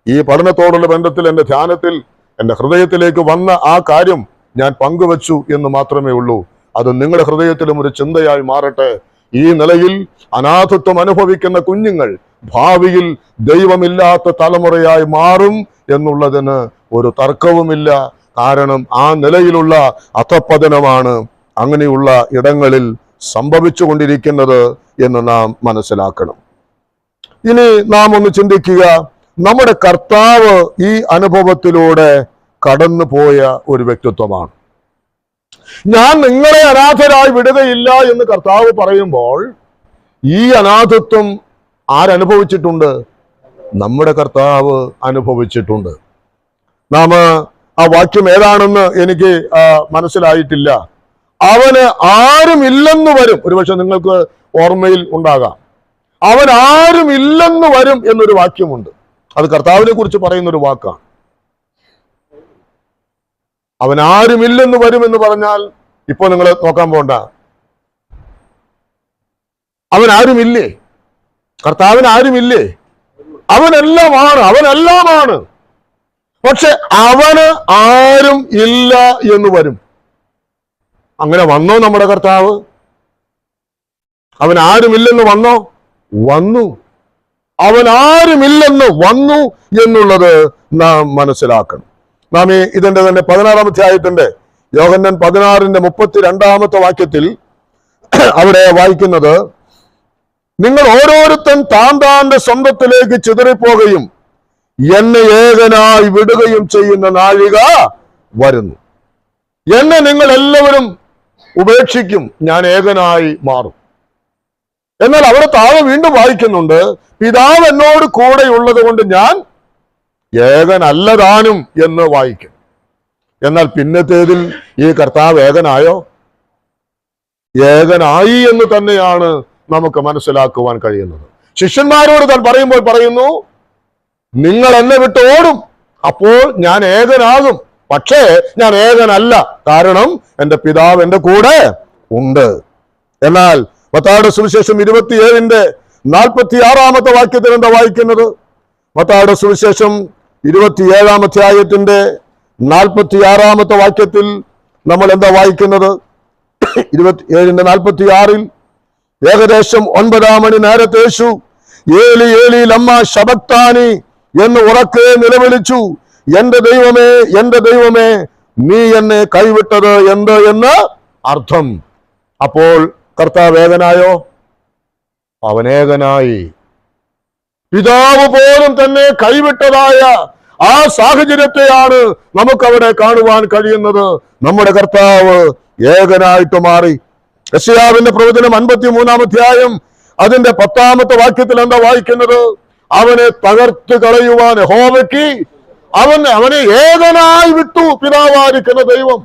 ഈ പഠനത്തോടുള്ള ബന്ധത്തിൽ എൻ്റെ ധ്യാനത്തിൽ എൻ്റെ ഹൃദയത്തിലേക്ക് വന്ന ആ കാര്യം ഞാൻ പങ്കുവച്ചു എന്ന് മാത്രമേ ഉള്ളൂ. അത് നിങ്ങളുടെ ഹൃദയത്തിലും ഒരു ചിന്തയായി മാറട്ടെ. ഈ നിലയിൽ അനാഥത്വം അനുഭവിക്കുന്ന കുഞ്ഞുങ്ങൾ ഭാവിയിൽ ദൈവമില്ലാത്ത തലമുറയായി മാറും എന്നുള്ളതിന് ഒരു തർക്കവുമില്ല. കാരണം ആ നിലയിലുള്ള അധഃപതനമാണ് അങ്ങനെയുള്ള ഇടങ്ങളിൽ സംഭവിച്ചു കൊണ്ടിരിക്കുന്നത് എന്ന് നാം മനസ്സിലാക്കണം. ഇനി നാം ഒന്ന് ചിന്തിക്കുക, നമ്മുടെ കർത്താവ് ഈ അനുഭവത്തിലൂടെ കടന്നു പോയ ഒരു വ്യക്തിത്വമാണ്. ഞാൻ നിങ്ങളെ അനാഥരായി വിടുകയില്ല എന്ന് കർത്താവ് പറയുമ്പോൾ ഈ അനാഥത്വം ആരനുഭവിച്ചിട്ടുണ്ട്? നമ്മുടെ കർത്താവ് അനുഭവിച്ചിട്ടുണ്ട്. നാം ആ വാക്യം ഏതാണെന്ന് എനിക്ക് മനസ്സിലായിട്ടില്ല. അവന് ആരും ഇല്ലെന്ന് വരും. ഒരുപക്ഷെ നിങ്ങൾക്ക് ഓർമ്മയിൽ ഉണ്ടാകാം. അവൻ ആരും ഇല്ലെന്ന് വരും എന്നൊരു വാക്യമുണ്ട്. അത് കർത്താവിനെ കുറിച്ച് പറയുന്ന ഒരു വാക്കാണ്. അവൻ ആരുമില്ലെന്ന് വരും എന്ന് പറഞ്ഞാൽ ഇപ്പൊ നിങ്ങൾ നോക്കാൻ പോണ്ട. അവൻ ആരുമില്ലേ? കർത്താവിന് ആരുമില്ലേ? അവനെല്ലാമാണ്. പക്ഷെ അവന് ആരും ഇല്ല എന്ന് വരും. അങ്ങനെ വന്നോ നമ്മുടെ കർത്താവ്? അവൻ ആരുമില്ലെന്ന് വന്നോ? വന്നു. അവൻ ആരുമില്ലെന്ന് വന്നു എന്നുള്ളത് നാം മനസ്സിലാക്കണം. നാം ഇതിന്റെ തന്നെ 16-ാം അധ്യായത്തിന്റെ യോഹന്നാൻ 16:32 വാക്യത്തിൽ അവിടെ വായിക്കുന്നത്, നിങ്ങൾ ഓരോരുത്തൻ താന്റെ സ്വന്തത്തിലേക്ക് ചിതറിപ്പോകുകയും എന്നെ ഏകനായി വിടുകയും ചെയ്യുന്ന നാഴിക വരുന്നു. എന്നെ നിങ്ങൾ എല്ലാവരും ഉപേക്ഷിക്കും, ഞാൻ ഏകനായി മാറും. എന്നാൽ അവിടെ താഴെ വീണ്ടും വായിക്കുന്നുണ്ട്, പിതാവ് എന്നോട് കൂടെയുള്ളത് കൊണ്ട് ഞാൻ ഏകനല്ലതാനും എന്ന് വായിക്കും. എന്നാൽ പിന്നത്തേതിൽ ഈ കർത്താവ് ഏകനായോ? ഏകനായി എന്ന് തന്നെയാണ് നമുക്ക് മനസ്സിലാക്കുവാൻ കഴിയുന്നത്. ശിഷ്യന്മാരോട് താൻ പറയുമ്പോൾ പറയുന്നു, നിങ്ങൾ എന്നെ വിട്ട് ഓടും, അപ്പോൾ ഞാൻ ഏകനാകും. പക്ഷേ ഞാൻ ഏകനല്ല, കാരണം എൻ്റെ പിതാവ് എൻ്റെ കൂടെ ഉണ്ട്. എന്നാൽ മത്തായിയുടെ സുവിശേഷം 27:46 വാക്യത്തിൽ എന്താ വായിക്കുന്നത്? മത്തായിയുടെ സുവിശേഷം 27-ാം അധ്യായത്തിന്റെ 46 വാക്യത്തിൽ നമ്മൾ എന്താ വായിക്കുന്നത്? 27:46 ഏകദേശം 9 മണി നേരത്തെ യേശു ഏലി ഏലി ലമ്മ ശബക്താനി എന്ന് ഉറക്കെ നിലവിളിച്ചു, എന്റെ ദൈവമേ, എന്റെ ദൈവമേ, നീ എന്നെ കൈവിട്ടത് എന്ത് എന്ന് അർത്ഥം. അപ്പോൾ കർത്താവ് ഏകനായോ? അവനേകനായി. പിതാവ് പോലും തന്നെ കൈവിട്ടതായ ആ സാഹചര്യത്തെയാണ് നമുക്കവിടെ കാണുവാൻ കഴിയുന്നത്. നമ്മുടെ കർത്താവ് ഏകനായിട്ട് മാറി. യെശയ്യാവിന്റെ പ്രവചനം 53-ാം അധ്യായം അതിന്റെ 10-ാമത്തെ വാക്യത്തിൽ എന്താ വായിക്കുന്നത്? അവനെ തകർത്ത് കളയുവാൻ യഹോവയ്ക്ക് അവനെ ഏകനായി വിട്ടു പിതാവായിരിക്കുന്ന ദൈവം.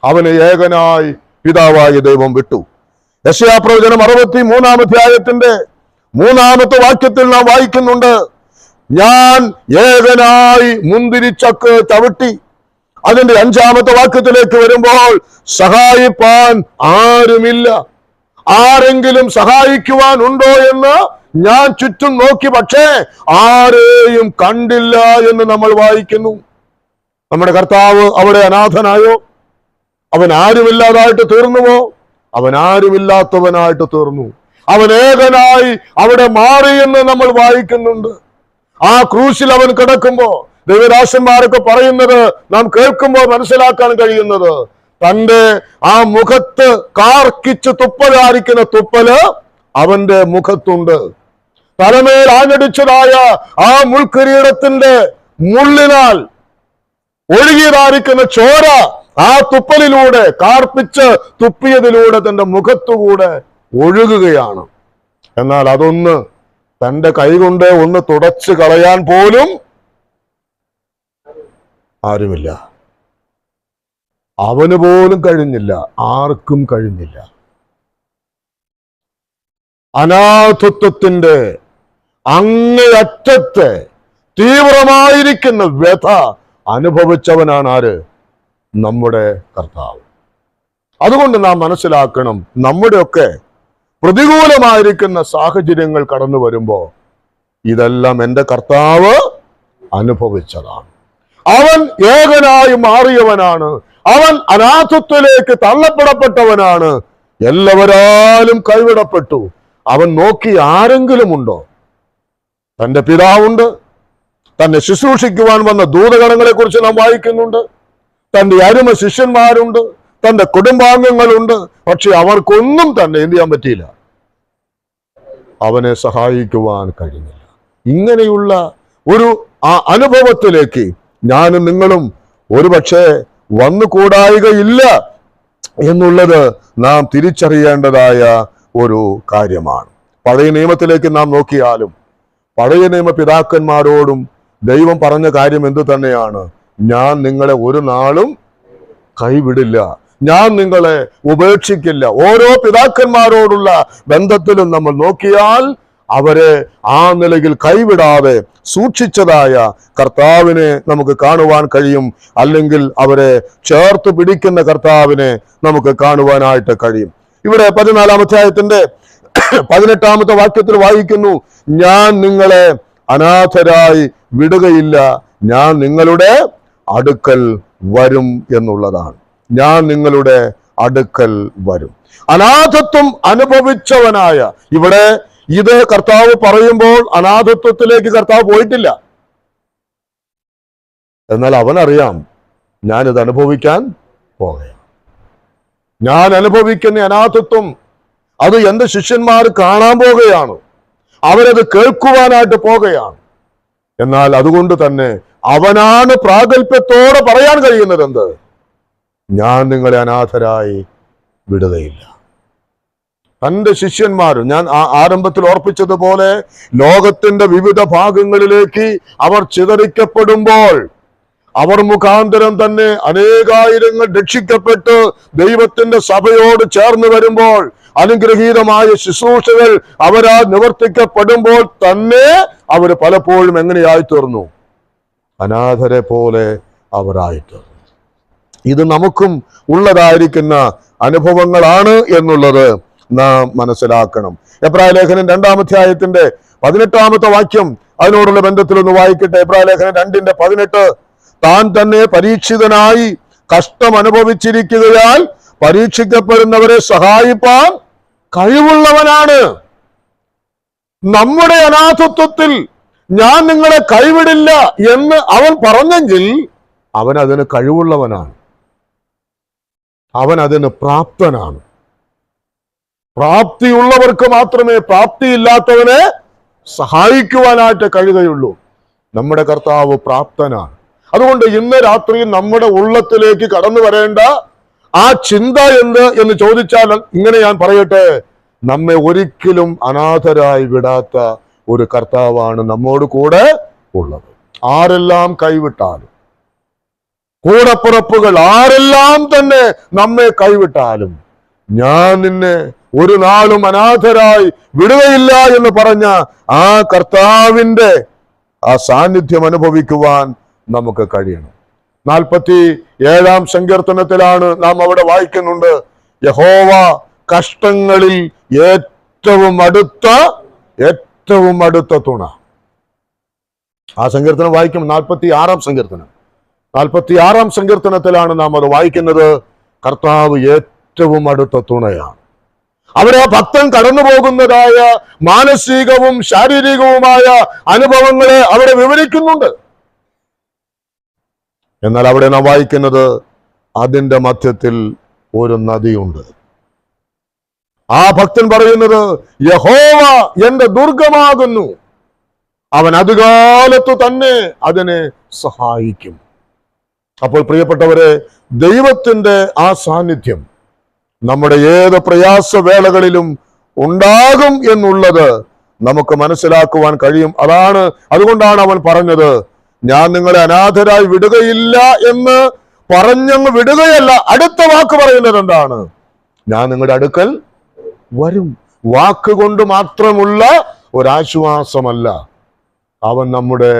അവനെ ഏകനായി പിതാവായ ദൈവം വിട്ടു. യെശയ്യാ പ്രവചനം 63-ാം അധ്യായത്തിന്റെ 3-ാമത്തെ വാക്യത്തിൽ നാം വായിക്കുന്നുണ്ട്, ഞാൻ ഏകനായി മുന്തിരിച്ചക്ക് ചവിട്ടി. അതിന്റെ 5-ാമത്തെ വാക്യത്തിലേക്ക് വരുമ്പോൾ, സഹായിപ്പാൻ ആരുമില്ല, ആരെങ്കിലും സഹായിക്കുവാൻ ഉണ്ടോ എന്ന് ഞാൻ ചുറ്റും നോക്കി, പക്ഷേ ആരെയും കണ്ടില്ല എന്ന് നമ്മൾ വായിക്കുന്നു. നമ്മുടെ കർത്താവ് അവിടെ അനാഥനായോ? അവൻ ആരുമില്ലാതായിട്ട് തീർന്നുവോ? അവൻ ആരുമില്ലാത്തവനായിട്ട് തീർന്നു. അവൻ ഏകനായി അവിടെ മാറി എന്ന് നമ്മൾ വായിക്കുന്നുണ്ട്. ആ ക്രൂശിൽ അവൻ കിടക്കുമ്പോ ദൈവദാസന്മാരൊക്കെ പറയുന്നത് നാം കേൾക്കുമ്പോൾ മനസ്സിലാക്കാൻ കഴിയുന്നത്, തന്റെ ആ മുഖത്ത് കാർക്കിച്ച് തുപ്പലായിരിക്കുന്ന തുപ്പല് അവന്റെ മുഖത്തുണ്ട്. തലമേൽ ആഞ്ഞടിച്ചതായ ആ മുൾക്കിരീടത്തിന്റെ മുള്ളിനാൽ ഒഴുകിയതായിരിക്കുന്ന ചോര ആ തുപ്പലിലൂടെ, കാർപ്പിച്ച് തുപ്പിയതിലൂടെ തന്റെ മുഖത്തുകൂടെ ഒഴുകുകയാണ്. എന്നാൽ അതൊന്ന് തന്റെ കൈകൊണ്ട് ഒന്ന് തുടച്ചു കളയാൻ പോലും ആരുമില്ല. അവന് പോലും കഴിഞ്ഞില്ല, ആർക്കും കഴിഞ്ഞില്ല. അനാഥത്വത്തിന്റെ അങ്ങേയറ്റത്തെ തീവ്രമായിരിക്കുന്ന വ്യഥ അനുഭവിച്ചവനാണ് ആര്? നമ്മുടെ കർത്താവ്. അതുകൊണ്ട് നാം മനസ്സിലാക്കണം, നമ്മുടെയൊക്കെ പ്രതികൂലമായിരിക്കുന്ന സാഹചര്യങ്ങൾ കടന്നു വരുമ്പോ ഇതെല്ലാം എൻ്റെ കർത്താവ് അനുഭവിച്ചതാണ്. അവൻ ഏകനായി മാറിയവനാണ്. അവൻ അനാഥത്വത്തിലേക്ക് തള്ളപ്പെടപ്പെട്ടവനാണ്. എല്ലാവരാലും കൈവിടപ്പെട്ടു. അവൻ നോക്കി ആരെങ്കിലും ഉണ്ടോ? തന്റെ പിതാവുണ്ട്, തന്നെ ശുശ്രൂഷിക്കുവാൻ വന്ന ദൂതഗണങ്ങളെ കുറിച്ച് നാം വായിക്കുന്നുണ്ട്, തന്റെ അരുമ ശിഷ്യന്മാരുണ്ട്, തന്റെ കുടുംബാംഗങ്ങളുണ്ട്. പക്ഷെ അവർക്കൊന്നും തന്നെ എന്ത് ചെയ്യാൻ പറ്റിയില്ല, അവനെ സഹായിക്കുവാൻ കഴിഞ്ഞില്ല. ഇങ്ങനെയുള്ള ഒരു അനുഭവത്തിലേക്ക് ഞാനും നിങ്ങളും ഒരുപക്ഷെ വന്നുകൂടായികയില്ല എന്നുള്ളത് നാം തിരിച്ചറിയേണ്ടതായ ഒരു കാര്യമാണ്. പഴയ നിയമത്തിലേക്ക് നാം നോക്കിയാലും പഴയ നിയമ പിതാക്കന്മാരോടും ദൈവം പറഞ്ഞ കാര്യം എന്തു തന്നെയാണ്? ഞാൻ നിങ്ങളെ ഒരു നാളും കൈവിടില്ല, ഞാൻ നിങ്ങളെ ഉപേക്ഷിക്കില്ല. ഓരോ പിതാക്കന്മാരോടുള്ള ബന്ധത്തിലും നമ്മൾ നോക്കിയാൽ അവരെ ആ നിലയിൽ കൈവിടാതെ സൂക്ഷിച്ചതായ കർത്താവിനെ നമുക്ക് കാണുവാൻ കഴിയും. അല്ലെങ്കിൽ അവരെ ചേർത്ത് പിടിക്കുന്ന കർത്താവിനെ നമുക്ക് കാണുവാനായിട്ട് കഴിയും. ഇവിടെ 14-ാം അധ്യായത്തിന്റെ 18-ാമത്തെ വാക്യത്തിൽ വായിക്കുന്നു, ഞാൻ നിങ്ങളെ അനാഥരായി വിടുകയില്ല, ഞാൻ നിങ്ങളുടെ അടുക്കൽ വരും എന്നുള്ളതാണ്. ഞാൻ നിങ്ങളുടെ അടുക്കൽ വരും. അനാഥത്വം അനുഭവിച്ചവനായ, ഇവിടെ ഇത് കർത്താവ് പറയുമ്പോൾ അനാഥത്വത്തിലേക്ക് കർത്താവ് പോയിട്ടില്ല. എന്നാൽ അവനറിയാം, ഞാനിത് അനുഭവിക്കാൻ പോകുകയാണ്. ഞാൻ അനുഭവിക്കുന്ന അനാഥത്വം അത് എന്റെ ശിഷ്യന്മാർ കാണാൻ പോകുകയാണ്, അവരത് കേൾക്കുവാനായിട്ട് പോകുകയാണ്. എന്നാൽ അതുകൊണ്ട് തന്നെ അവനാണ് പ്രാഗൽഭ്യത്തോടെ പറയാൻ കഴിയുന്നത് എന്ത്? ഞാൻ നിങ്ങളെ അനാഥരായി വിടുകയില്ല. തന്റെ ശിഷ്യന്മാർ, ഞാൻ ആരംഭത്തിൽ ഓർപ്പിച്ചതുപോലെ, ലോകത്തിന്റെ വിവിധ ഭാഗങ്ങളിലേക്ക് അവർ ചിതറിക്കപ്പെടുമ്പോൾ, അവർ മുഖാന്തരം തന്നെ അനേകായിരങ്ങൾ രക്ഷിക്കപ്പെട്ട് ദൈവത്തിന്റെ സഭയോട് ചേർന്ന് വരുമ്പോൾ, അനുഗ്രഹീതമായ ശുശ്രൂഷകൾ അവരാൽ നിവർത്തിക്കപ്പെടുമ്പോൾ തന്നെ അവർ പലപ്പോഴും എങ്ങനെയായി തീർന്നു? അനാഥരെ പോലെ അവരായിത്തീർന്നു. ഇത് നമുക്കും ഉള്ളതായിരിക്കുന്ന അനുഭവങ്ങളാണ് എന്നുള്ളത് നാം മനസ്സിലാക്കണം. എബ്രായ ലേഖനം 2-ാം അധ്യായത്തിന്റെ 18-ാമത്തെ വാക്യം അതിനോടുള്ള ബന്ധത്തിൽ ഒന്ന് വായിക്കട്ടെ. എബ്രായ ലേഖനം 2:18. താൻ തന്നെ പരീക്ഷിതനായി കഷ്ടം അനുഭവിച്ചിരിക്കുകയാൽ പരീക്ഷിക്കപ്പെടുന്നവരെ സഹായിപ്പാൻ കഴിവുള്ളവനാണ്. നമ്മുടെ അനാഥത്വത്തിൽ ഞാൻ നിങ്ങളെ കൈവിടില്ല എന്ന് അവൻ പറഞ്ഞെങ്കിൽ അവൻ അതിന് കഴിവുള്ളവനാണ്, അവൻ അതിന് പ്രാപ്തനാണ്. പ്രാപ്തിയുള്ളവർക്ക് മാത്രമേ പ്രാപ്തിയില്ലാത്തവനെ സഹായിക്കുവാനായിട്ട് കഴിയുകയുള്ളൂ. നമ്മുടെ കർത്താവ് പ്രാപ്തനാണ്. അതുകൊണ്ട് ഇന്ന് രാത്രി നമ്മുടെ ഉള്ളത്തിലേക്ക് കടന്നു വരേണ്ട ആ ചിന്ത എന്ത് എന്ന് ചോദിച്ചാൽ ഇങ്ങനെ ഞാൻ പറയട്ടെ, നമ്മെ ഒരിക്കലും അനാഥരായി വിടാത്ത ഒരു കർത്താവാണ് നമ്മോട് കൂടെ ഉള്ളത്. ആരെല്ലാം കൈവിട്ടാലും, കൂടപ്പിറപ്പുകൾ ആരെല്ലാം തന്നെ നമ്മെ കൈവിട്ടാലും, ഞാൻ നിന്നെ ഒരു നാളും അനാഥരായി വിടുകയില്ല എന്ന് പറഞ്ഞ ആ കർത്താവിന്റെ ആ സാന്നിധ്യം അനുഭവിക്കുവാൻ നമുക്ക് കഴിയണം. 47-ാം സങ്കീർത്തനത്തിലാണ് നാം അവിടെ വായിക്കുന്നുണ്ട്, യഹോവ കഷ്ടങ്ങളിൽ ഏറ്റവും അടുത്ത തുണ. ആ സങ്കീർത്തനം വായിക്കും. 46-ാം സങ്കീർത്തനത്തിലാണ് നാം അത് വായിക്കുന്നത്. കർത്താവ് ഏറ്റവും അടുത്ത തുണയാണ്. അവരെ ഭക്തൻ കടന്നു പോകുന്നതായ മാനസികവും ശാരീരികവുമായ അനുഭവങ്ങളെ അവിടെ വിവരിക്കുന്നുണ്ട്. എന്നാൽ അവിടെ നാം വായിക്കുന്നത്, അതിന്റെ മധ്യത്തിൽ ഒരു നദിയുണ്ട്. ആ ഭക്തൻ പറയുന്നത്, യഹോവ എന്റെ ദുർഗമാകുന്നു, അവൻ അതുകാലത്തു തന്നെ അതിനെ സഹായിക്കും. അപ്പോൾ പ്രിയപ്പെട്ടവരെ, ദൈവത്തിന്റെ ആ സാന്നിധ്യം നമ്മുടെ ഏത് പ്രയാസവേളകളിലും ഉണ്ടാകും എന്നുള്ളത് നമുക്ക് മനസ്സിലാക്കുവാൻ കഴിയും. അതുകൊണ്ടാണ് അവൻ പറഞ്ഞത്, ഞാൻ നിങ്ങളെ അനാഥരായി വിടുകയില്ല എന്ന് പറഞ്ഞങ്ങ് വിടുകയല്ല. അടുത്ത വാക്ക് പറയുന്നത് എന്താണ്? ഞാൻ നിങ്ങളുടെ അടുക്കൽ വരും. വാക്കുകൊണ്ട് മാത്രമുള്ള ഒരാശ്വാസമല്ല, അവൻ നമ്മുടെ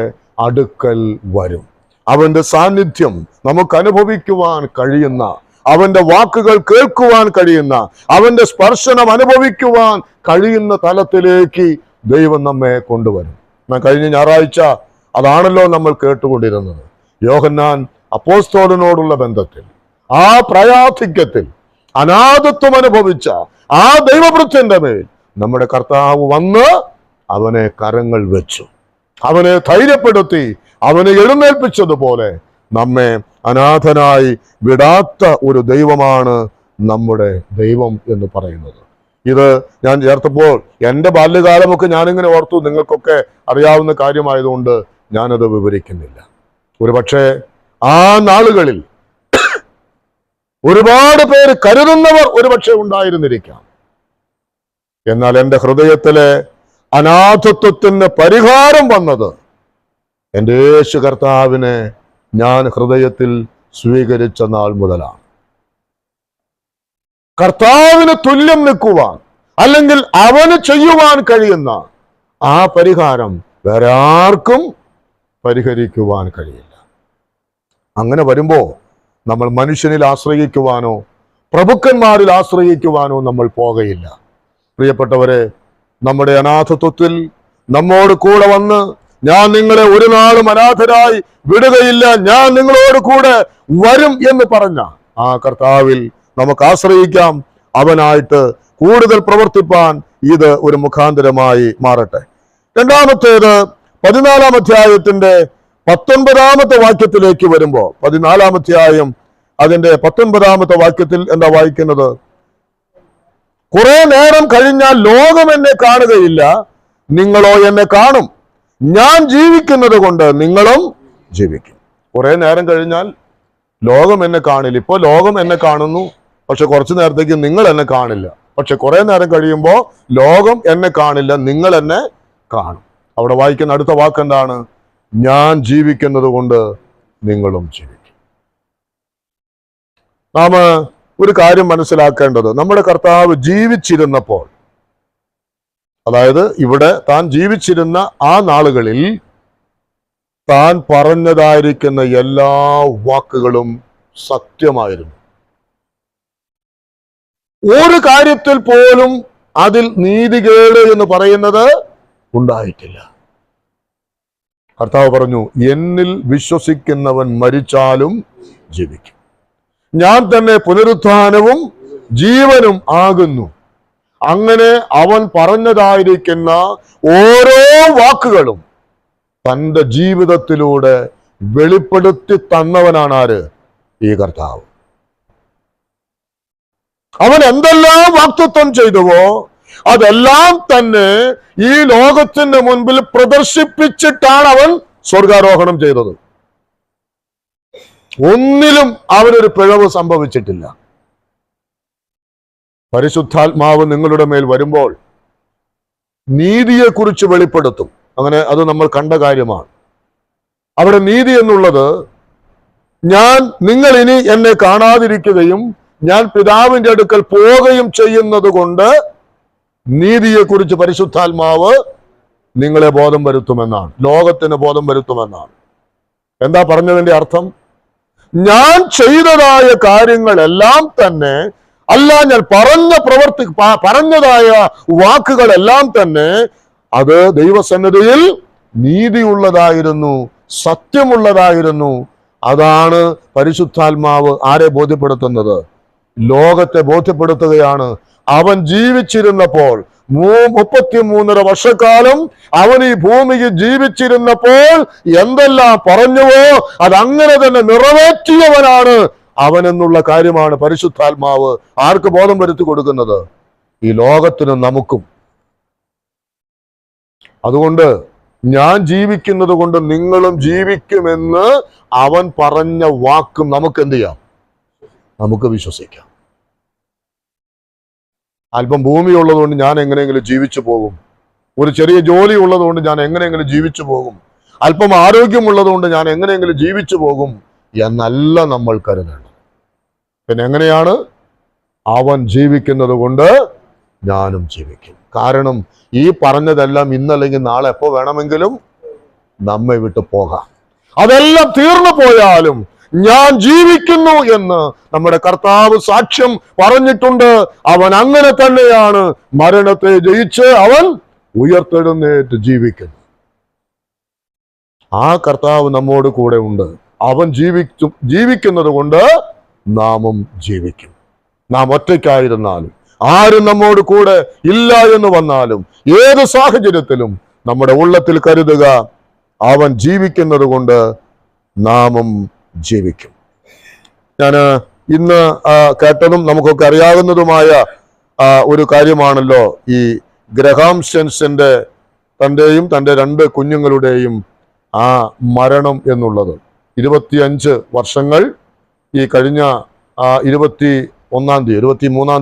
അടുക്കൽ വരും. അവന്റെ സാന്നിധ്യം നമുക്ക് അനുഭവിക്കുവാൻ കഴിയുന്ന, അവന്റെ വാക്കുകൾ കേൾക്കുവാൻ കഴിയുന്ന, അവന്റെ സ്പർശനം അനുഭവിക്കുവാൻ കഴിയുന്ന തലത്തിലേക്ക് ദൈവം നമ്മെ കൊണ്ടുവരും. കഴിഞ്ഞ ഞായറാഴ്ച അതാണല്ലോ നമ്മൾ കേട്ടുകൊണ്ടിരുന്നത്. യോഹന്നാൻ അപ്പോസ്തലനോടുള്ള ബന്ധത്തിൽ, ആ പ്രയാധിക്യത്തിൽ അനാഥത്വം അനുഭവിച്ച ആ ദൈവവൃത്യന്റെ മേൽ നമ്മുടെ കർത്താവ് വന്ന് അവനെ കരങ്ങൾ വെച്ചു, അവനെ ധൈര്യപ്പെടുത്തി, അവനെ എഴുന്നേൽപ്പിച്ചതുപോലെ നമ്മെ അനാഥനായി വിടാത്ത ഒരു ദൈവമാണ് നമ്മുടെ ദൈവം എന്ന് പറയുന്നത്. ഇത് ഞാൻ ചേർത്തപ്പോൾ എൻ്റെ ബാല്യകാലമൊക്കെ ഞാനിങ്ങനെ ഓർത്തു. നിങ്ങൾക്കൊക്കെ അറിയാവുന്ന കാര്യമായതുകൊണ്ട് ഞാനത് വിവരിക്കുന്നില്ല. ഒരുപക്ഷെ ആ നാളുകളിൽ ഒരുപാട് പേര് കരുതുന്നവർ ഒരുപക്ഷെ ഉണ്ടായിരുന്നിരിക്കാം. എന്നാൽ എൻ്റെ ഹൃദയത്തിലെ അനാഥത്വത്തിന് പരിഹാരം വന്നത് എൻ്റെ യേശു കർത്താവിനെ ഞാൻ ഹൃദയത്തിൽ സ്വീകരിച്ച നാൾ മുതലാണ്. കർത്താവിന് തുല്യം നിൽക്കുവാൻ, അല്ലെങ്കിൽ അവന് ചെയ്യുവാൻ കഴിയുന്ന ആ പരിഹാരം വേറെ ആർക്കും പരിഹരിക്കുവാൻ കഴിയില്ല. അങ്ങനെ വരുമ്പോ നമ്മൾ മനുഷ്യനിൽ ആശ്രയിക്കുവാനോ പ്രഭുക്കന്മാരിൽ ആശ്രയിക്കുവാനോ നമ്മൾ പോകയില്ല. പ്രിയപ്പെട്ടവരെ, നമ്മുടെ അനാഥത്വത്തിൽ നമ്മോട് കൂടെ വന്ന്, ഞാൻ നിങ്ങളെ ഒരു നാളും അനാഥരായി വിടുകയില്ല, ഞാൻ നിങ്ങളോട് കൂടെ വരും എന്ന് പറഞ്ഞ ആ കർത്താവിൽ നമുക്ക് ആശ്രയിക്കാം. അവനായിട്ട് കൂടുതൽ പ്രവർത്തിപ്പാൻ ഇത് ഒരു മുഖാന്തരമായി മാറട്ടെ. രണ്ടാമത്തേത് 14-ാം അധ്യായത്തിന്റെ 19-ാമത്തെ വാക്യത്തിലേക്ക് വരുമ്പോൾ, 14-ാം അധ്യായം അതിന്റെ 19-ാമത്തെ വാക്യത്തിൽ എന്താ വായിക്കുന്നത്? കുറെ നേരം കഴിഞ്ഞാൽ ലോകം എന്നെ കാണുകയില്ല, നിങ്ങളോ എന്നെ കാണും. ഞാൻ ജീവിക്കുന്നത് കൊണ്ട് നിങ്ങളും ജീവിക്കും. കുറെ നേരം കഴിഞ്ഞാൽ ലോകം എന്നെ കാണില്ല. ഇപ്പൊ ലോകം എന്നെ കാണുന്നു, പക്ഷെ കുറച്ചു നേരത്തേക്ക് നിങ്ങൾ എന്നെ കാണില്ല. പക്ഷെ കുറെ നേരം കഴിയുമ്പോൾ ലോകം എന്നെ കാണില്ല, നിങ്ങൾ എന്നെ കാണും. അവിടെ വായിക്കുന്ന അടുത്ത വാക്ക് എന്താണ്? ഞാൻ ജീവിക്കുന്നത് കൊണ്ട് നിങ്ങളും ജീവിക്കും. നാം ഒരു കാര്യം മനസ്സിലാക്കേണ്ടത്, നമ്മുടെ കർത്താവ് ജീവിച്ചിരുന്നപ്പോൾ, അതായത് ഇവിടെ താൻ ജീവിച്ചിരുന്ന ആ നാളുകളിൽ താൻ പറഞ്ഞതായിരിക്കുന്ന എല്ലാ വാക്കുകളും സത്യമായിരുന്നു. ഒരു കാര്യത്തിൽ പോലും അതിൽ നീതികേട് എന്ന് പറയുന്നത് ഉണ്ടായിട്ടില്ല. കർത്താവ് പറഞ്ഞു, എന്നിൽ വിശ്വസിക്കുന്നവൻ മരിച്ചാലും ജീവിക്കും. ഞാൻ തന്നെ പുനരുത്ഥാനവും ജീവനും ആകുന്നു. അങ്ങനെ അവൻ പറഞ്ഞതായിരിക്കുന്ന ഓരോ വാക്കുകളും തൻ്റെ ജീവിതത്തിലൂടെ വെളിപ്പെടുത്തി തന്നവനാണ് ആര്? ഈ കർത്താവ്. അവൻ എന്തെല്ലാം വാക്തത്വം ചെയ്തുവോ അതെല്ലാം തന്നെ ഈ ലോകത്തിന്റെ മുൻപിൽ പ്രദർശിപ്പിച്ചിട്ടാണ് അവൻ സ്വർഗാരോഹണം ചെയ്തത്. ഒന്നിലും അവനൊരു പിഴവ് സംഭവിച്ചിട്ടില്ല. പരിശുദ്ധാത്മാവ് നിങ്ങളുടെ മേൽ വരുമ്പോൾ നീതിയെക്കുറിച്ച് വെളിപ്പെടുത്തും. അങ്ങനെ അത് നമ്മൾ കണ്ട കാര്യമാണ്. അവിടെ നീതി എന്നുള്ളത്, നിങ്ങൾ ഇനി എന്നെ കാണാതിരിക്കുകയും ഞാൻ പിതാവിന്റെ അടുക്കൽ പോവുകയും ചെയ്യുന്നത് കൊണ്ട് നീതിയെക്കുറിച്ച് പരിശുദ്ധാത്മാവ് നിങ്ങളെ ബോധം വരുത്തുമെന്നാണ്, ലോകത്തിന് ബോധം വരുത്തുമെന്നാണ്. എന്താ പറഞ്ഞതിന്റെ അർത്ഥം? ഞാൻ ചെയ്തതായ കാര്യങ്ങളെല്ലാം തന്നെ, അല്ല, ഞാൻ പറഞ്ഞതായ വാക്കുകളെല്ലാം തന്നെ അത് ദൈവസന്നിധിയിൽ നീതിയുള്ളതായിരുന്നു, സത്യമുള്ളതായിരുന്നു. അതാണ് പരിശുദ്ധാത്മാവ് ആരെ ബോധ്യപ്പെടുത്തുന്നത്? ലോകത്തെ ബോധ്യപ്പെടുത്തുകയാണ്. അവൻ ജീവിച്ചിരുന്നപ്പോൾ 33.5 വർഷക്കാലം അവൻ ഈ ഭൂമിയിൽ ജീവിച്ചിരുന്നപ്പോൾ എന്തെല്ലാം പറഞ്ഞുവോ അതങ്ങനെ തന്നെ നിറവേറ്റിയവനാണ് അവൻ എന്നുള്ള കാര്യമാണ് പരിശുദ്ധാത്മാവ് ആർക്ക് ബോധം വരുത്തി കൊടുക്കുന്നത്? ഈ ലോകത്തിനും നമുക്കും. അതുകൊണ്ട് ഞാൻ ജീവിക്കുന്നത് കൊണ്ട് നിങ്ങളും ജീവിക്കുമെന്ന് അവൻ പറഞ്ഞ വാക്കും നമുക്ക് എന്ത് ചെയ്യാം? നമുക്ക് വിശ്വസിക്കാം. അല്പം ഭൂമി ഉള്ളതുകൊണ്ട് ഞാൻ എങ്ങനെയെങ്കിലും ജീവിച്ചു പോകും, ഒരു ചെറിയ ജോലി ഉള്ളതുകൊണ്ട് ഞാൻ എങ്ങനെയെങ്കിലും ജീവിച്ചു പോകും, അല്പം ആരോഗ്യമുള്ളതുകൊണ്ട് ഞാൻ എങ്ങനെയെങ്കിലും ജീവിച്ചു പോകും എന്നല്ല നമ്മൾ കരുതേണ്ടത്. പിന്നെ എങ്ങനെയാണ്? അവൻ ജീവിക്കുന്നത് കൊണ്ട് ഞാനും ജീവിക്കും. കാരണം ഈ പറഞ്ഞതെല്ലാം ഇന്നല്ലെങ്കിൽ നാളെ എപ്പോ വേണമെങ്കിലും നമ്മെ വിട്ടു പോകാം. അതെല്ലാം തീർന്നു പോയാലും ഞാൻ ജീവിക്കുന്നു എന്ന് നമ്മുടെ കർത്താവ് സാക്ഷ്യം പറഞ്ഞിട്ടുണ്ട്. അവൻ അങ്ങനെ തന്നെയാണ്. മരണത്തെ ജയിച്ച് അവൻ ഉയർത്തെഴുന്നേറ്റ് ജീവിക്കുന്നു. ആ കർത്താവ് നമ്മോട് കൂടെ ഉണ്ട്. അവൻ ജീവിക്കുന്നത് കൊണ്ട് നാമും ജീവിക്കും. നാം ഒറ്റയ്ക്കായിരുന്നാലും, ആരും നമ്മോട് കൂടെ ഇല്ല എന്ന് വന്നാലും, ഏത് സാഹചര്യത്തിലും നമ്മുടെ ഉള്ളത്തിൽ കരുതുക, അവൻ ജീവിക്കുന്നത് കൊണ്ട് നാമും ജീവിക്കും. ഞാൻ ഇന്ന് കേട്ടതും നമുക്കൊക്കെ അറിയാവുന്നതുമായ ഒരു കാര്യമാണല്ലോ ഈ ഗ്രഹാം സ്റ്റെൻസിന്റെ തൻ്റെയും തൻ്റെ 2 കുഞ്ഞുങ്ങളുടെയും ആ മരണം എന്നുള്ളത്. 25 വർഷങ്ങൾ ഈ കഴിഞ്ഞ 23-ാം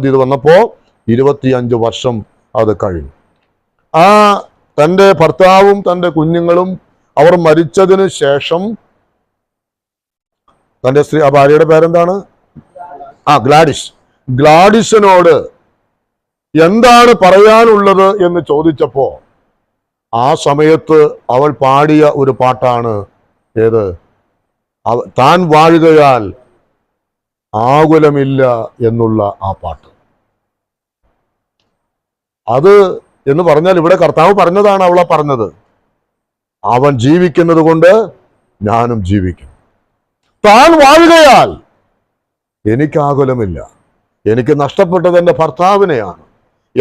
തീയതി വന്നപ്പോ 25 വർഷം അത് കഴിഞ്ഞു. ആ തൻ്റെ ഭർത്താവും തൻ്റെ കുഞ്ഞുങ്ങളും അവർ മരിച്ചതിന് ശേഷം തൻ്റെ ഭാര്യയുടെ പേരെന്താണ്? ഗ്ലാഡിസിനോട് എന്താണ് പറയാനുള്ളത് എന്ന് ചോദിച്ചപ്പോ ആ സമയത്ത് അവൾ പാടിയ ഒരു പാട്ടാണ് ഏത്? താൻ വാഴുകയാൽ ആകുലമില്ല എന്നുള്ള ആ പാട്ട്. അത് എന്ന് പറഞ്ഞാൽ ഇവിടെ കർത്താവ് പറഞ്ഞതാണ് അവളെ പറഞ്ഞത്. അവൻ ജീവിക്കുന്നത് കൊണ്ട് ഞാനും ജീവിക്കും. താൻ വാഴുകയാൽ എനിക്ക് ആകുലമില്ല. എനിക്ക് നഷ്ടപ്പെട്ടത് എൻ്റെ ഭർത്താവിനെയാണ്.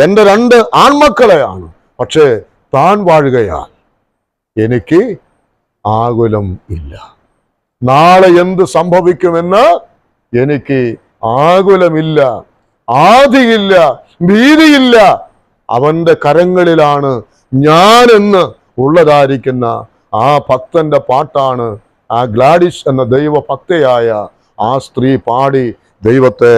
എൻ്റെ 2 ആൺമക്കളെയാണ്. പക്ഷേ താൻ വാഴുകയാൽ എനിക്ക് ആകുലം ഇല്ല. നാളെ എന്ത് സംഭവിക്കുമെന്ന് എനിക്ക് ആകുലമില്ല, ആദിയില്ല, ഭീതിയില്ല. അവന്റെ കരങ്ങളിലാണ് ഞാനെന്ന് ഉള്ളതായിരിക്കുന്ന ആ ഭക്തന്റെ പാട്ടാണ് ആ ഗ്ലാഡിസ് എന്ന ദൈവഭക്തയായ ആ സ്ത്രീ പാടി ദൈവത്തെ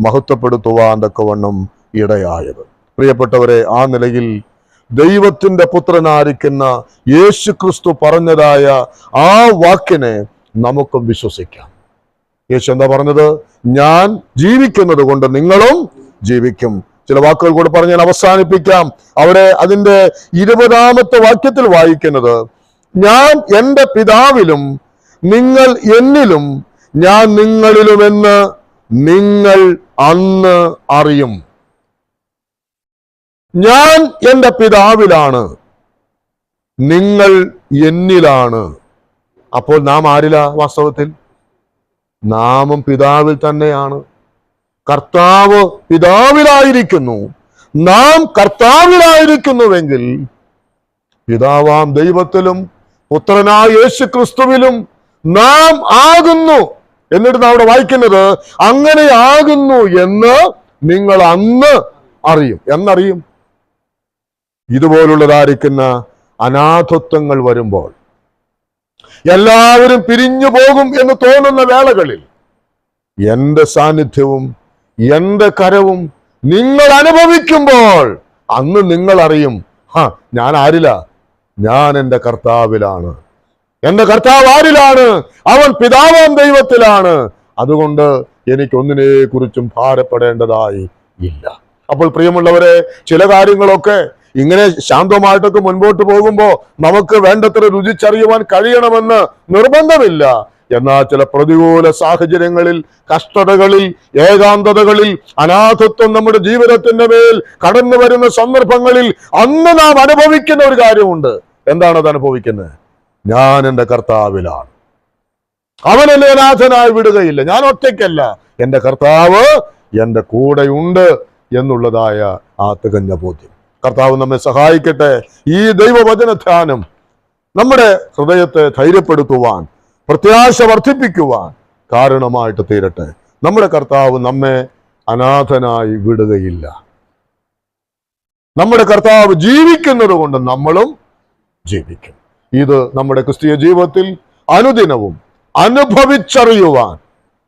മഹത്വപ്പെടുത്തുവാൻ തക്കവണ്ണം ഇടയായത്. പ്രിയപ്പെട്ടവരെ, ആ നിലയിൽ ദൈവത്തിന്റെ പുത്രനായിരിക്കുന്ന യേശു ക്രിസ്തു പറഞ്ഞതായ ആ വാക്കിനെ നമുക്കും വിശ്വസിക്കാം. യേശു എന്താ പറഞ്ഞത്? ഞാൻ ജീവിക്കുന്നത് കൊണ്ട് നിങ്ങളും ജീവിക്കും. ചില വാക്കുകൾ കൂടെ പറഞ്ഞ് ഞാൻ അവസാനിപ്പിക്കാം. അവിടെ അതിന്റെ 20-ാമത്തെ വാക്യത്തിൽ വായിക്കുന്നത്, ഞാൻ എൻ്റെ പിതാവിലും നിങ്ങൾ എന്നിലും ഞാൻ നിങ്ങളിലുമെന്ന് നിങ്ങൾ അന്ന് അറിയും. ഞാൻ എൻ്റെ പിതാവിലാണ്, നിങ്ങൾ എന്നിലാണ്. അപ്പോൾ നാം ആരിലാ? വാസ്തവത്തിൽ നാമും പിതാവിൽ തന്നെയാണ്. കർത്താവ് പിതാവിലായിരിക്കുന്നു, നാം കർത്താവിലായിരിക്കുന്നുവെങ്കിൽ പിതാവാം ദൈവത്തിലും പുത്രനായ യേശു ക്രിസ്തുവിലും നാം ആകുന്നു. എന്നിട്ട് നാം അവിടെ വായിക്കുന്നത്, അങ്ങനെ ആകുന്നു എന്ന് നിങ്ങൾ അന്ന് അറിയും. എന്നറിയും? ഇതുപോലുള്ളതായിരിക്കുന്ന അനാഥത്വങ്ങൾ വരുമ്പോൾ, എല്ലാവരും പിരിഞ്ഞു പോകും എന്ന് തോന്നുന്ന വേളകളിൽ എൻ്റെ സാന്നിധ്യവും എൻ്റെ കരവും നിങ്ങൾ അനുഭവിക്കുമ്പോൾ അന്ന് നിങ്ങൾ അറിയും, ഞാൻ ആരിലാ? ഞാൻ എൻ്റെ കർത്താവിലാണ്. എൻ്റെ കർത്താവ് ആരിലാണ്? അവൻ പിതാവാം ദൈവത്തിലാണ്. അതുകൊണ്ട് എനിക്കൊന്നിനെ കുറിച്ചും ഭാരപ്പെടേണ്ടതായി ഇല്ല. അപ്പോൾ പ്രിയമുള്ളവരെ, ചില കാര്യങ്ങളൊക്കെ ഇങ്ങനെ ശാന്തമായിട്ടൊക്കെ മുൻപോട്ട് പോകുമ്പോൾ നമുക്ക് വേണ്ടത്ര രുചിച്ചറിയുവാൻ കഴിയണമെന്ന് നിർബന്ധമില്ല. എന്നാൽ ചില പ്രതികൂല സാഹചര്യങ്ങളിൽ, കഷ്ടതകളിൽ, ഏകാന്തതകളിൽ, അനാഥത്വം നമ്മുടെ ജീവിതത്തിന്റെ മേൽ കടന്നു വരുന്ന സന്ദർഭങ്ങളിൽ അന്ന് നാം അനുഭവിക്കുന്ന ഒരു കാര്യമുണ്ട്. എന്താണത് അനുഭവിക്കുന്നത്? ഞാൻ എൻ്റെ കർത്താവിലാണ്, അവൻ എന്നെ അനാഥനായി വിടുകയില്ല, ഞാൻ ഒറ്റയ്ക്കല്ല, എൻ്റെ കർത്താവ് എൻ്റെ കൂടെയുണ്ട് എന്നുള്ളതായ ആ തികഞ്ഞ ബോധ്യം. കർത്താവ് നമ്മെ സഹായിക്കട്ടെ. ഈ ദൈവവചനധ്യാനം നമ്മുടെ ഹൃദയത്തെ ധൈര്യപ്പെടുത്തുവാൻ, പ്രത്യാശ വർദ്ധിപ്പിക്കുവാൻ കാരണമായിട്ട് തീരട്ടെ. നമ്മുടെ കർത്താവ് നമ്മെ അനാഥനായി വിടുകയില്ല. നമ്മുടെ കർത്താവ് ജീവിക്കുന്നത് കൊണ്ട് നമ്മളും ജീവിക്കും. ഇത് നമ്മുടെ ക്രിസ്തീയ ജീവിതത്തിൽ അനുദിനവും അനുഭവിച്ചറിയുവാൻ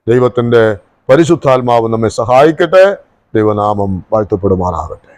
ദൈവത്തിന്റെ പരിശുദ്ധാത്മാവ് നമ്മെ സഹായിക്കട്ടെ. ദൈവനാമം വാഴ്ത്തപ്പെടുമാറാകട്ടെ.